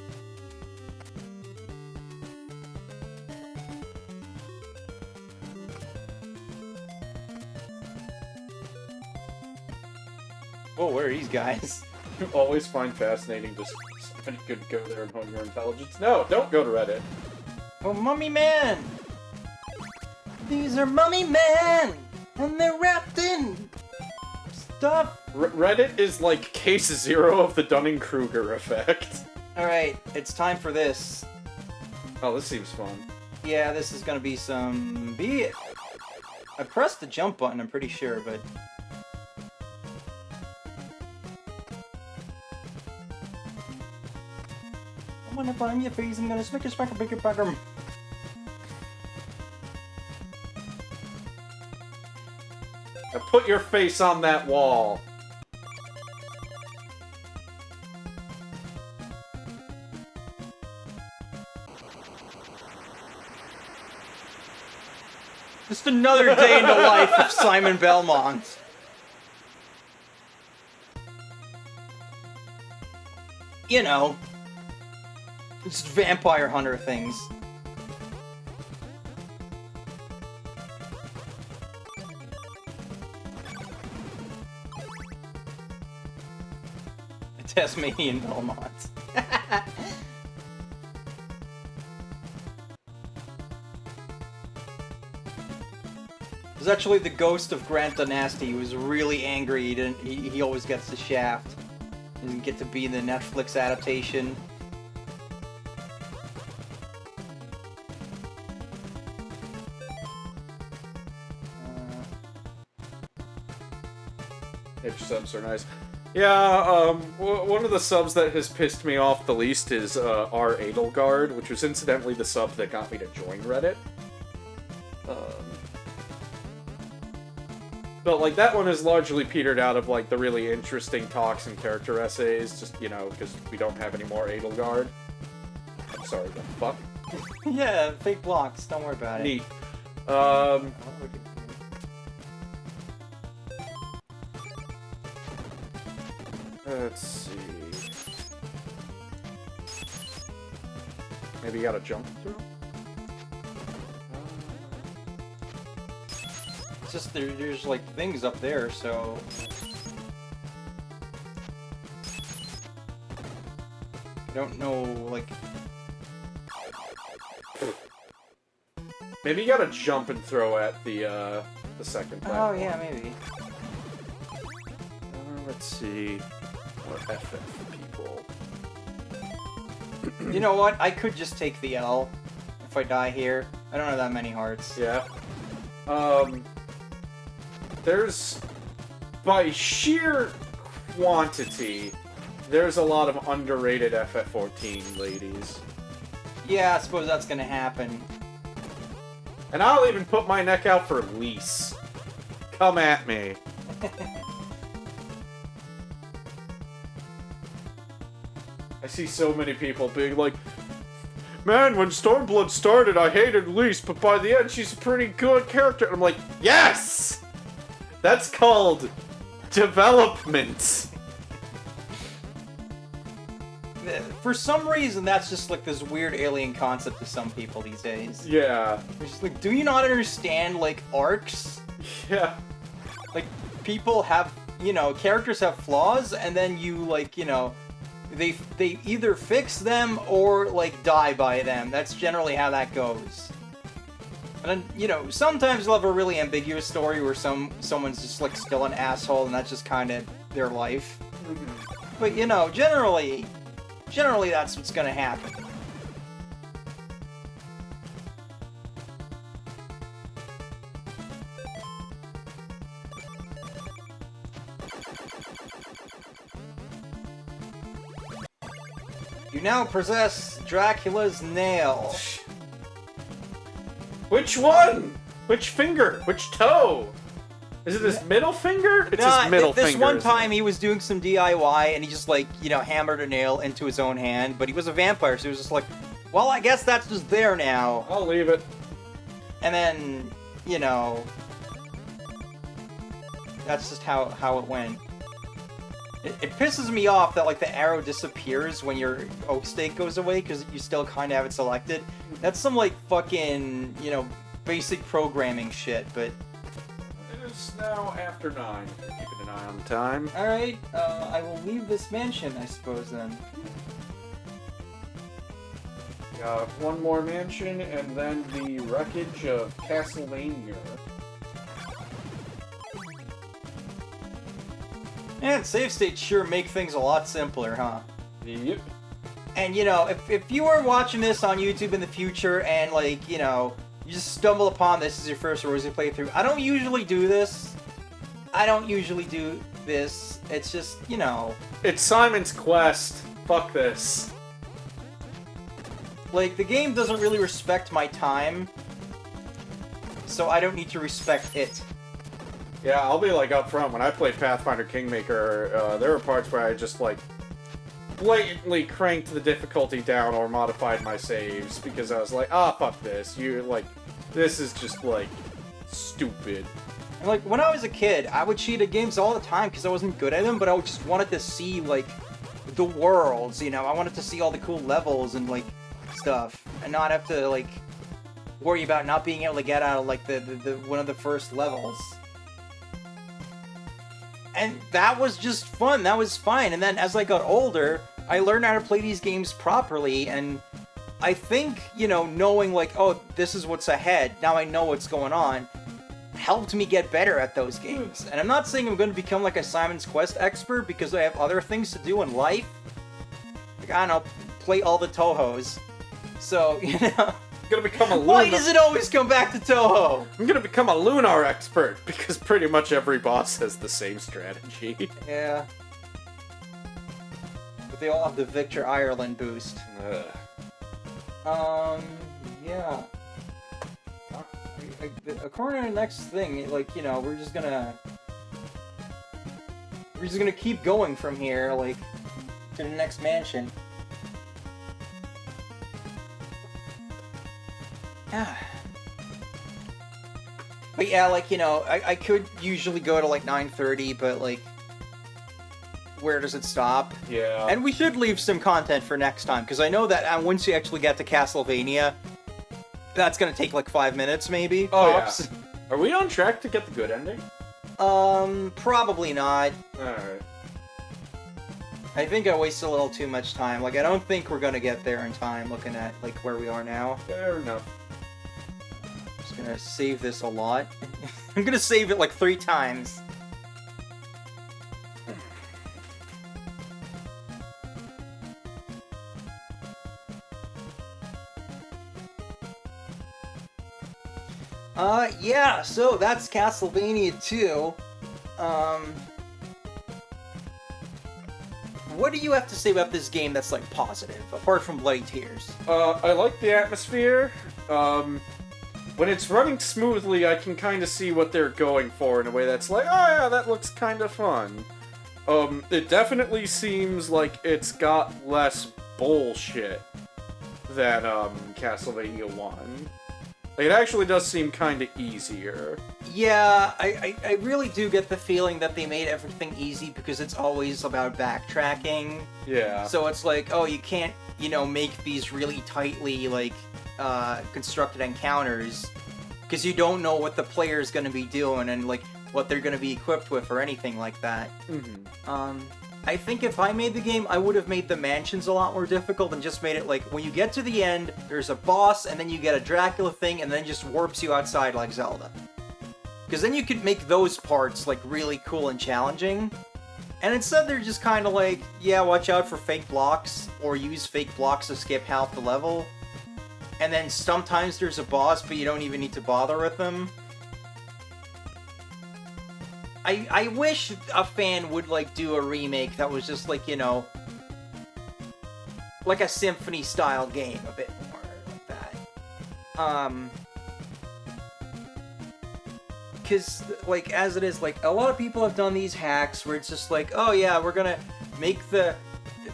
Whoa, where are these guys? You always find fascinating just somebody could go there and hone your intelligence. No, don't go to Reddit. Oh, Mummy Man! These are Mummy Men! And they're wrapped in stuff! Reddit is like case 0 of the Dunning-Kruger effect. Alright, it's time for this. Oh, this seems fun. Yeah, this is gonna be some... I pressed the jump button, I'm pretty sure, but... I'm gonna find your face, I'm gonna smack a bigger bugger. Now put your face on that wall. Just another day in the life of Simon Belmont. You know, just vampire hunter things. Tasmanian Belmont. It was actually the ghost of Grant Dynasty. He was really angry. He always gets the shaft. He didn't get to be in the Netflix adaptation. If subs are nice. Yeah, one of the subs that has pissed me off the least is R. Edelgard, which was incidentally the sub that got me to join Reddit. But, like, that one is largely petered out of, like, the really interesting talks and character essays, just, you know, because we don't have any more Edelgard. I'm sorry, the fuck? Yeah, fake blocks. Don't worry about it. Neat. Let's see. Maybe you gotta jump through? It's just there's like things up there, so... I don't know, like... Maybe you gotta jump and throw at the second platform. Oh, yeah, maybe. Let's see. More FF people. You know what? I could just take the L if I die here. I don't have that many hearts. Yeah. There's... By sheer quantity, there's a lot of underrated FF14 ladies. Yeah, I suppose that's gonna happen. And I'll even put my neck out for Lise. Come at me. I see so many people being like, man, when Stormblood started, I hated Lise, but by the end, she's a pretty good character. And I'm like, yes! That's called development. For some reason, that's just like this weird alien concept to some people these days. Yeah. It's just like, do you not understand, like, arcs? Yeah. Like, people have, you know, characters have flaws, and then you, like, you know, they either fix them or, like, die by them. That's generally how that goes. And then, you know, sometimes you'll have a really ambiguous story where someone's just, like, still an asshole, and that's just kind of their life. Mm-hmm. But, you know, generally that's what's gonna happen. You now possess Dracula's nail. Which one? Which finger? Which toe? Is it his middle finger? It's his middle finger. This one time he was doing some DIY and he just, like, you know, hammered a nail into his own hand, but he was a vampire, so he was just like, well, I guess that's just there now. I'll leave it. And then, you know, that's just how it went. It pisses me off that, like, the arrow disappears when your oak stake goes away, because you still kind of have it selected. That's some, like, fucking, you know, basic programming shit, but... It's now after 9. Keeping an eye on the time. Alright, I will leave this mansion, I suppose, then. Got one more mansion, and then the wreckage of Castlevania. Man, save states sure make things a lot simpler, huh? Yep. And, you know, if you are watching this on YouTube in the future and, like, you know, you just stumble upon this as your first Rosie playthrough, I don't usually do this. It's just, you know... It's Simon's Quest. Fuck this. Like, the game doesn't really respect my time, so I don't need to respect it. Yeah, I'll be, like, up front. When I played Pathfinder Kingmaker, there were parts where I just, like, blatantly cranked the difficulty down or modified my saves because I was like, fuck this. This is just, like, stupid. And, like, when I was a kid, I would cheat at games all the time because I wasn't good at them, but I just wanted to see, like, the worlds, you know? I wanted to see all the cool levels and, like, stuff, and not have to, like, worry about not being able to get out of, like, the one of the first levels. And that was just fun, that was fine, and then as I got older, I learned how to play these games properly, and I think, you know, knowing, like, oh, this is what's ahead, now I know what's going on, helped me get better at those games. And I'm not saying I'm going to become, like, a Simon's Quest expert, because I have other things to do in life. Like, I don't know, play all the Tohos. So, you know... I'm gonna become a Lunar... Why does it always come back to Toho? I'm gonna become a Lunar expert, because pretty much every boss has the same strategy. Yeah. But they all have the Victor Ireland boost. Yeah. According to the next thing, like, you know, we're just gonna keep going from here, like, to the next mansion. Yeah. But yeah, like, you know, I could usually go to, like, 9:30, but, like, where does it stop? Yeah. And we should leave some content for next time, because I know that once you actually get to Castlevania, that's gonna take, like, 5 minutes, maybe. Oh, tops. yeah. Are we on track to get the good ending? Probably not. Alright. I think I wasted a little too much time. Like, I don't think we're gonna get there in time, looking at, like, where we are now. Fair enough. Just gonna save this a lot. I'm gonna save it, like, 3 times. Yeah, so that's Castlevania 2. What do you have to say about this game that's, like, positive, apart from Bloody Tears? I like the atmosphere. When it's running smoothly, I can kind of see what they're going for in a way that's like, oh yeah, that looks kind of fun. It definitely seems like it's got less bullshit than, Castlevania 1. Like, it actually does seem kind of easier. Yeah, I really do get the feeling that they made everything easy because it's always about backtracking. Yeah. So it's like, oh, you can't, make these really tightly, like, constructed encounters because you don't know what the player is going to be doing and, like, what they're going to be equipped with or anything like that. Mm-hmm. I think if I made the game, I would have made the mansions a lot more difficult and just made it like, when you get to the end, there's a boss, and then you get a Dracula thing, and then it just warps you outside like Zelda. Because then you could make those parts, like, really cool and challenging. And instead they're just kind of like, yeah, watch out for fake blocks, or use fake blocks to skip half the level. And then sometimes there's a boss, but you don't even need to bother with them. I wish a fan would, like, do a remake that was just, like, like a Symphony-style game, a bit more like that. Because, like, as it is, like, a lot of people have done these hacks where it's just like, oh yeah, we're gonna make the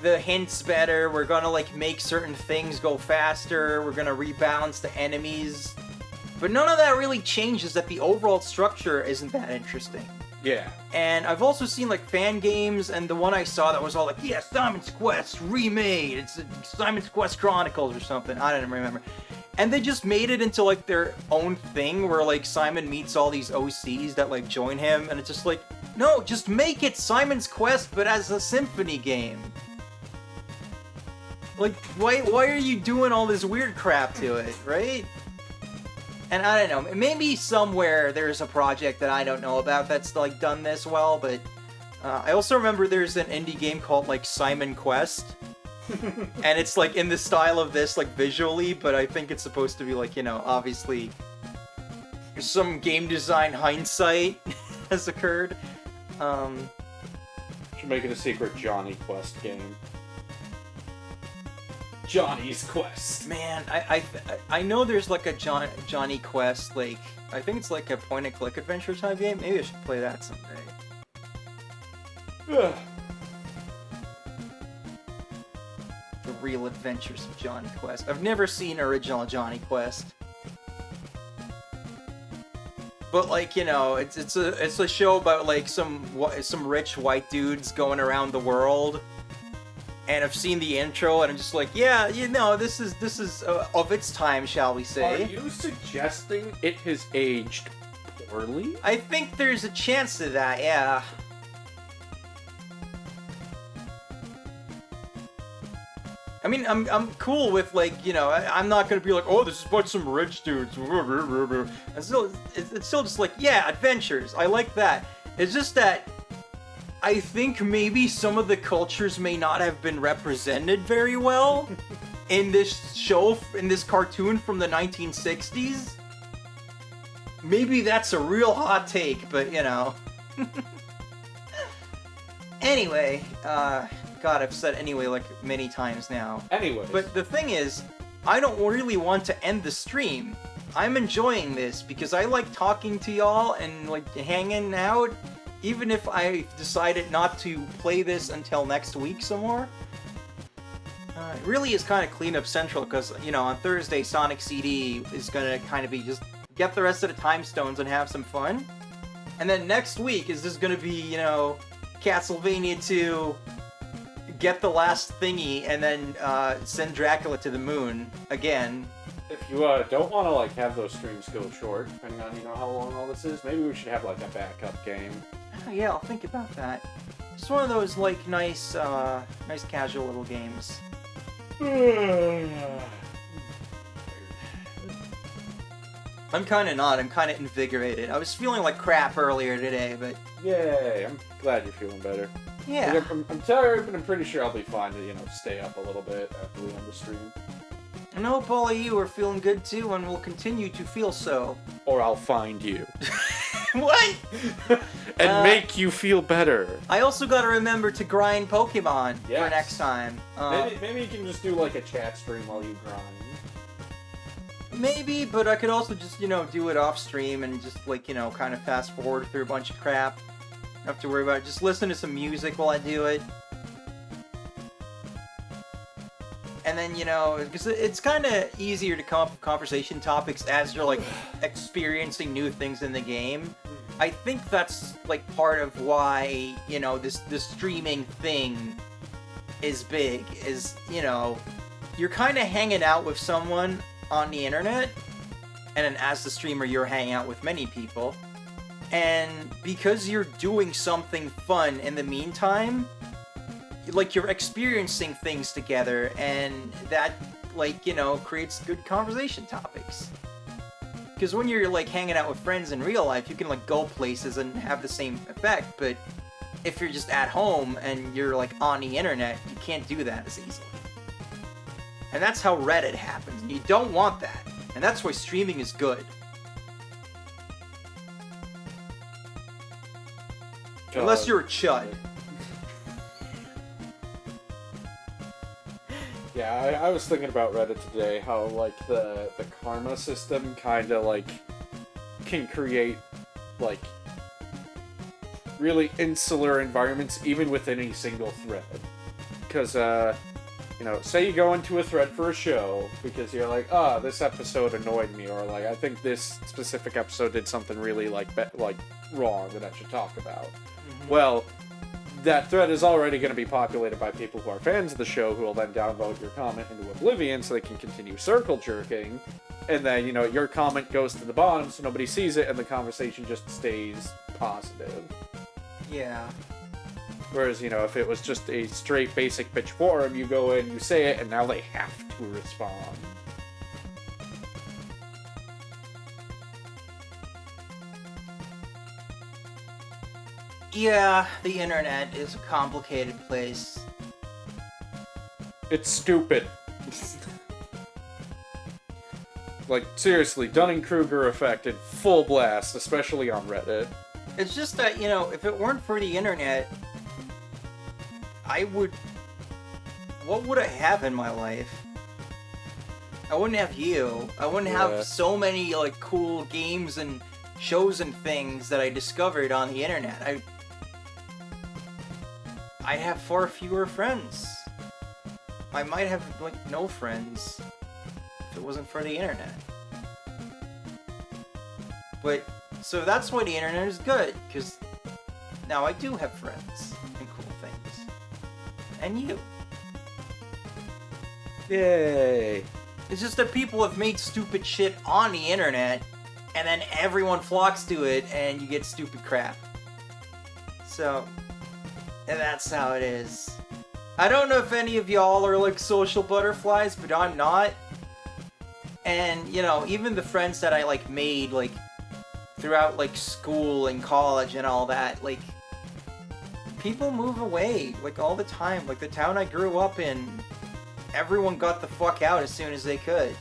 hints better, we're gonna, like, make certain things go faster, we're gonna rebalance the enemies. But none of that really changes that the overall structure isn't that interesting. Yeah. And I've also seen, like, fan games, and the one I saw that was all like, yeah, Simon's Quest remade, it's Simon's Quest Chronicles or something, I don't remember. And they just made it into, like, their own thing where, like, Simon meets all these OCs that, like, join him, and it's just like, no, just make it Simon's Quest, but as a Symphony game. Like, why are you doing all this weird crap to it, right? And I don't know, maybe somewhere there's a project that I don't know about that's, like, done this well, but I also remember there's an indie game called, like, Simon Quest, and it's, like, in the style of this, like, visually, but I think it's supposed to be, like, obviously some game design hindsight has occurred. Should make it a secret Johnny Quest game. Johnny's Quest. Man, I know there's, like, a Johnny Quest, like, I think it's like a point-and-click adventure type game. Maybe I should play that someday. Ugh. The Real Adventures of Johnny Quest. I've never seen original Johnny Quest. But, like, it's a show about, like, some rich white dudes going around the world. And I've seen the intro, and I'm just like, yeah, this is of its time, shall we say? Are you suggesting it has aged poorly? I think there's a chance of that, yeah. I mean, I'm cool with, like, I'm not gonna be like, oh, this is about some rich dudes. It's still just like, yeah, adventures. I like that. It's just that I think maybe some of the cultures may not have been represented very well in this show, in this cartoon from the 1960s. Maybe that's a real hot take, but Anyway, God, I've said anyway like many times now. Anyways. But the thing is, I don't really want to end the stream. I'm enjoying this because I like talking to y'all and, like, hanging out. Even if I decided not to play this until next week some more. It really is kind of cleanup central because, on Thursday, Sonic CD is going to kind of be just get the rest of the time stones and have some fun. And then next week is just going to be, Castlevania 2, get the last thingy, and then send Dracula to the moon again. If you don't want to, like, have those streams go short, depending on, how long all this is, maybe we should have, like, a backup game. Oh, yeah, I'll think about that. Just one of those, like, nice casual little games. I'm kinda not. I'm kinda invigorated. I was feeling like crap earlier today, but... Yay, I'm glad you're feeling better. Yeah. Like, I'm tired, but I'm pretty sure I'll be fine to, stay up a little bit after we end the stream. I hope all of you are feeling good too, and will continue to feel so. Or I'll find you. What? And make you feel better. I also gotta remember to grind Pokemon for next time. Maybe you can just do, like, a chat stream while you grind. Maybe, but I could also just, do it off stream and just, like, kind of fast forward through a bunch of crap. Don't have to worry about it. Just listen to some music while I do it. And And then, because it's kind of easier to come up with conversation topics as you're, like, experiencing new things in the game. I think that's, like, part of why, this streaming thing is big, is, you're kind of hanging out with someone on the internet, and then as the streamer, you're hanging out with many people. And because you're doing something fun in the meantime, like, you're experiencing things together, and that, like, creates good conversation topics. Because when you're, like, hanging out with friends in real life, you can, like, go places and have the same effect, but if you're just at home and you're, like, on the internet, you can't do that as easily. And that's how Reddit happens, and you don't want that. And that's why streaming is good. Unless you're a chud. Yeah, I was thinking about Reddit today, how, like, the karma system kind of, like, can create, like, really insular environments even within a single thread. Because, say you go into a thread for a show because you're like, this episode annoyed me, or, like, I think this specific episode did something really, like wrong that I should talk about. Mm-hmm. Well, that thread is already going to be populated by people who are fans of the show, who will then downvote your comment into oblivion so they can continue circle jerking. And then, your comment goes to the bottom so nobody sees it and the conversation just stays positive. Yeah. Whereas, if it was just a straight basic bitch forum, you go in, you say it, and now they have to respond. Yeah, the internet is a complicated place. It's stupid. Like, seriously, Dunning-Kruger effect in full blast, especially on Reddit. It's just that, if it weren't for the internet, what would I have in my life? I wouldn't have you. I wouldn't have so many, like, cool games and shows and things that I discovered on the internet. I'd have far fewer friends. I might have, like, no friends if it wasn't for the internet. But, so that's why the internet is good, because now I do have friends and cool things. And you. Yay. It's just that people have made stupid shit on the internet, and then everyone flocks to it, and you get stupid crap. So, and that's how it is. I don't know if any of y'all are, like, social butterflies, but I'm not. And, even the friends that I, like, made, like, throughout, like, school and college and all that, like, people move away, like, all the time. Like, the town I grew up in, everyone got the fuck out as soon as they could.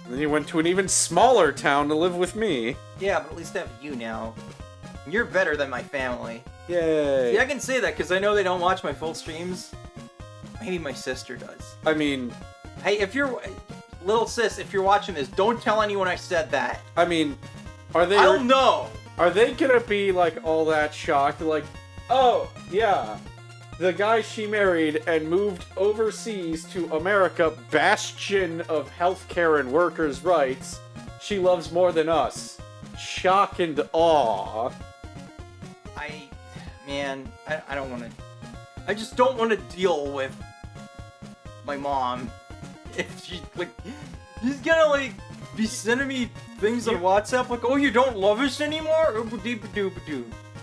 Then you went to an even smaller town to live with me. Yeah, but at least I have you now. You're better than my family. Yay. Yeah, I can say that because I know they don't watch my full streams. Maybe my sister does. I mean... Hey, little sis, if you're watching this, don't tell anyone I said that. I mean, are they... I don't know! Are they gonna be, like, all that shocked? Like, oh, yeah, the guy she married and moved overseas to America, bastion of healthcare and workers' rights, she loves more than us. Shock and awe. I don't want to... I just don't want to deal with my mom. If she, like... She's gonna, like, be sending me things on WhatsApp like, oh, you don't love us anymore?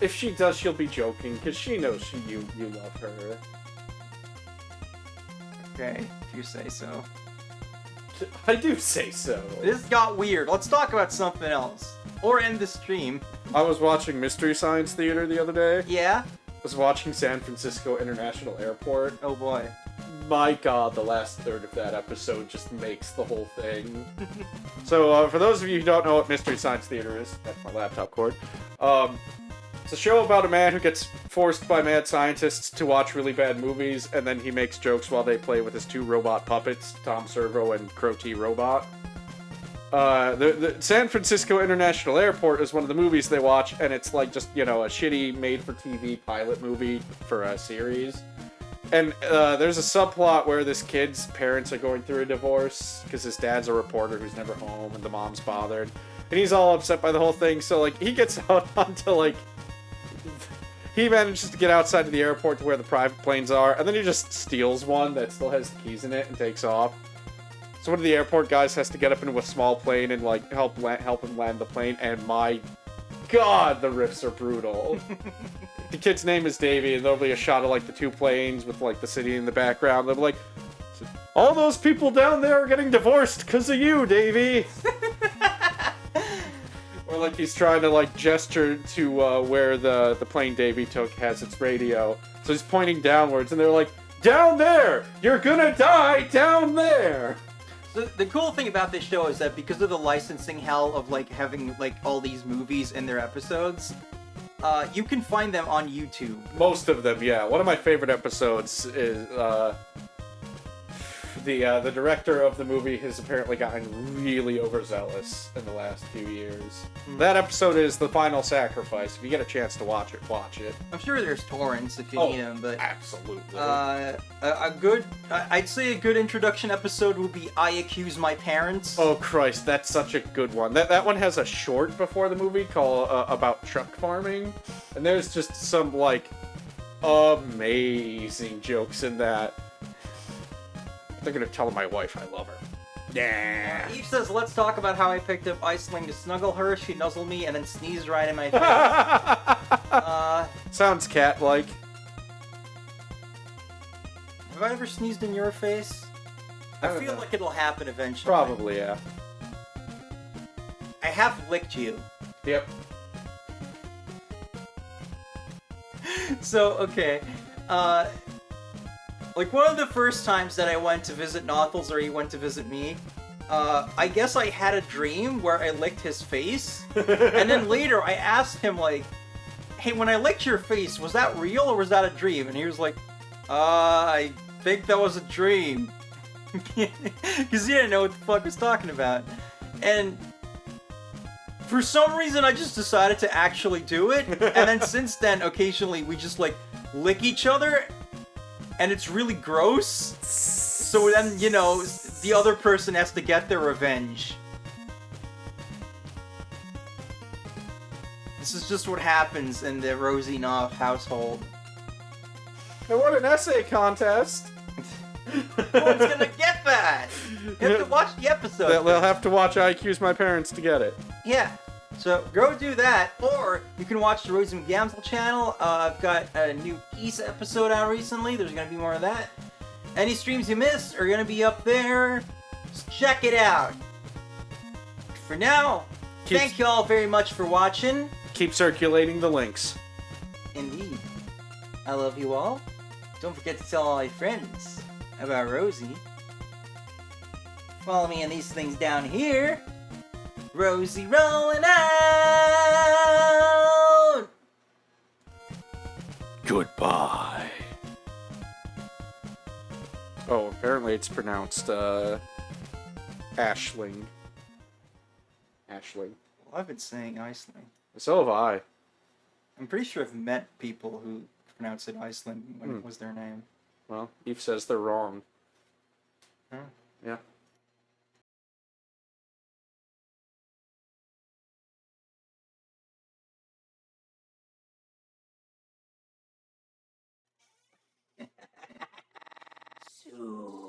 If she does, she'll be joking, because she knows you love her. Okay, if you say so. I do say so. This got weird. Let's talk about something else. Or end the stream. I was watching Mystery Science Theater the other day. Yeah? I was watching San Francisco International Airport. Oh boy. My god, the last third of that episode just makes the whole thing. So, for those of you who don't know what Mystery Science Theater is, that's my laptop cord. It's a show about a man who gets forced by mad scientists to watch really bad movies, and then he makes jokes while they play with his two robot puppets, Tom Servo and Crow T Robot. The San Francisco International Airport is one of the movies they watch, and it's like just, you know, a shitty made-for-TV pilot movie for a series. And there's a subplot where this kid's parents are going through a divorce because his dad's a reporter who's never home, and the mom's bothered. And he's all upset by the whole thing, so, like, he gets out onto, like... He manages to get outside of the airport to where the private planes are, and then he just steals one that still has the keys in it and takes off. So one of the airport guys has to get up into a small plane and, like, help him land the plane, and my god, the riffs are brutal. The kid's name is Davey, and there'll be a shot of, like, the two planes with, like, the city in the background. They'll be like, all those people down there are getting divorced because of you, Davey! Or, like, he's trying to, like, gesture to where the plane Davey took has its radio. So he's pointing downwards, and they're like, down there! You're gonna die down there! The cool thing about this show is that because of the licensing hell of, like, having, like, all these movies in their episodes, you can find them on YouTube. Most of them, yeah. One of my favorite episodes is, the director of the movie has apparently gotten really overzealous in the last few years. That episode is The Final Sacrifice. If you get a chance to watch it, watch it. I'm sure there's torrents if you need them, but... absolutely. I'd say a good introduction episode would be I Accuse My Parents. Oh, Christ, that's such a good one. That one has a short before the movie called about truck farming, and there's just some, like, amazing jokes in that. They're gonna tell my wife I love her. Yeah. Eve says, let's talk about how I picked up Iceling to snuggle her. She nuzzled me and then sneezed right in my face. Sounds cat-like. Have I ever sneezed in your face? I feel like it'll happen eventually. Probably, yeah. I have licked you. Yep. So, okay. Like, one of the first times that I went to visit Nothels, or he went to visit me, I guess I had a dream where I licked his face, and then later I asked him, like, hey, when I licked your face, was that real or was that a dream? And he was like, I think that was a dream. Because he didn't know what the fuck I was talking about. And for some reason, I just decided to actually do it, and then since then, occasionally, we just, like, lick each other, and it's really gross. So then, you know, the other person has to get their revenge. This is just what happens in the Rosie Knopf household. I won an essay contest! No one's gonna get that! You have to watch the episode. They'll have to watch I Accuse My Parents to get it. Yeah. So go do that, or you can watch the Rosie McGamsel channel. I've got a new Peace episode out recently. There's gonna be more of that. Any streams you missed are gonna be up there. Just check it out. For now, thank you all very much for watching. Keep circulating the links. Indeed. I love you all. Don't forget to tell all your friends about Rosie. Follow me on these things down here. Rosie rolling out! Goodbye. Oh, apparently it's pronounced, Ashling. Ashling. Well, I've been saying Iceland. So have I. I'm pretty sure I've met people who pronounce it Iceland when it was their name. Well, Eve says they're wrong. Huh? Yeah. So...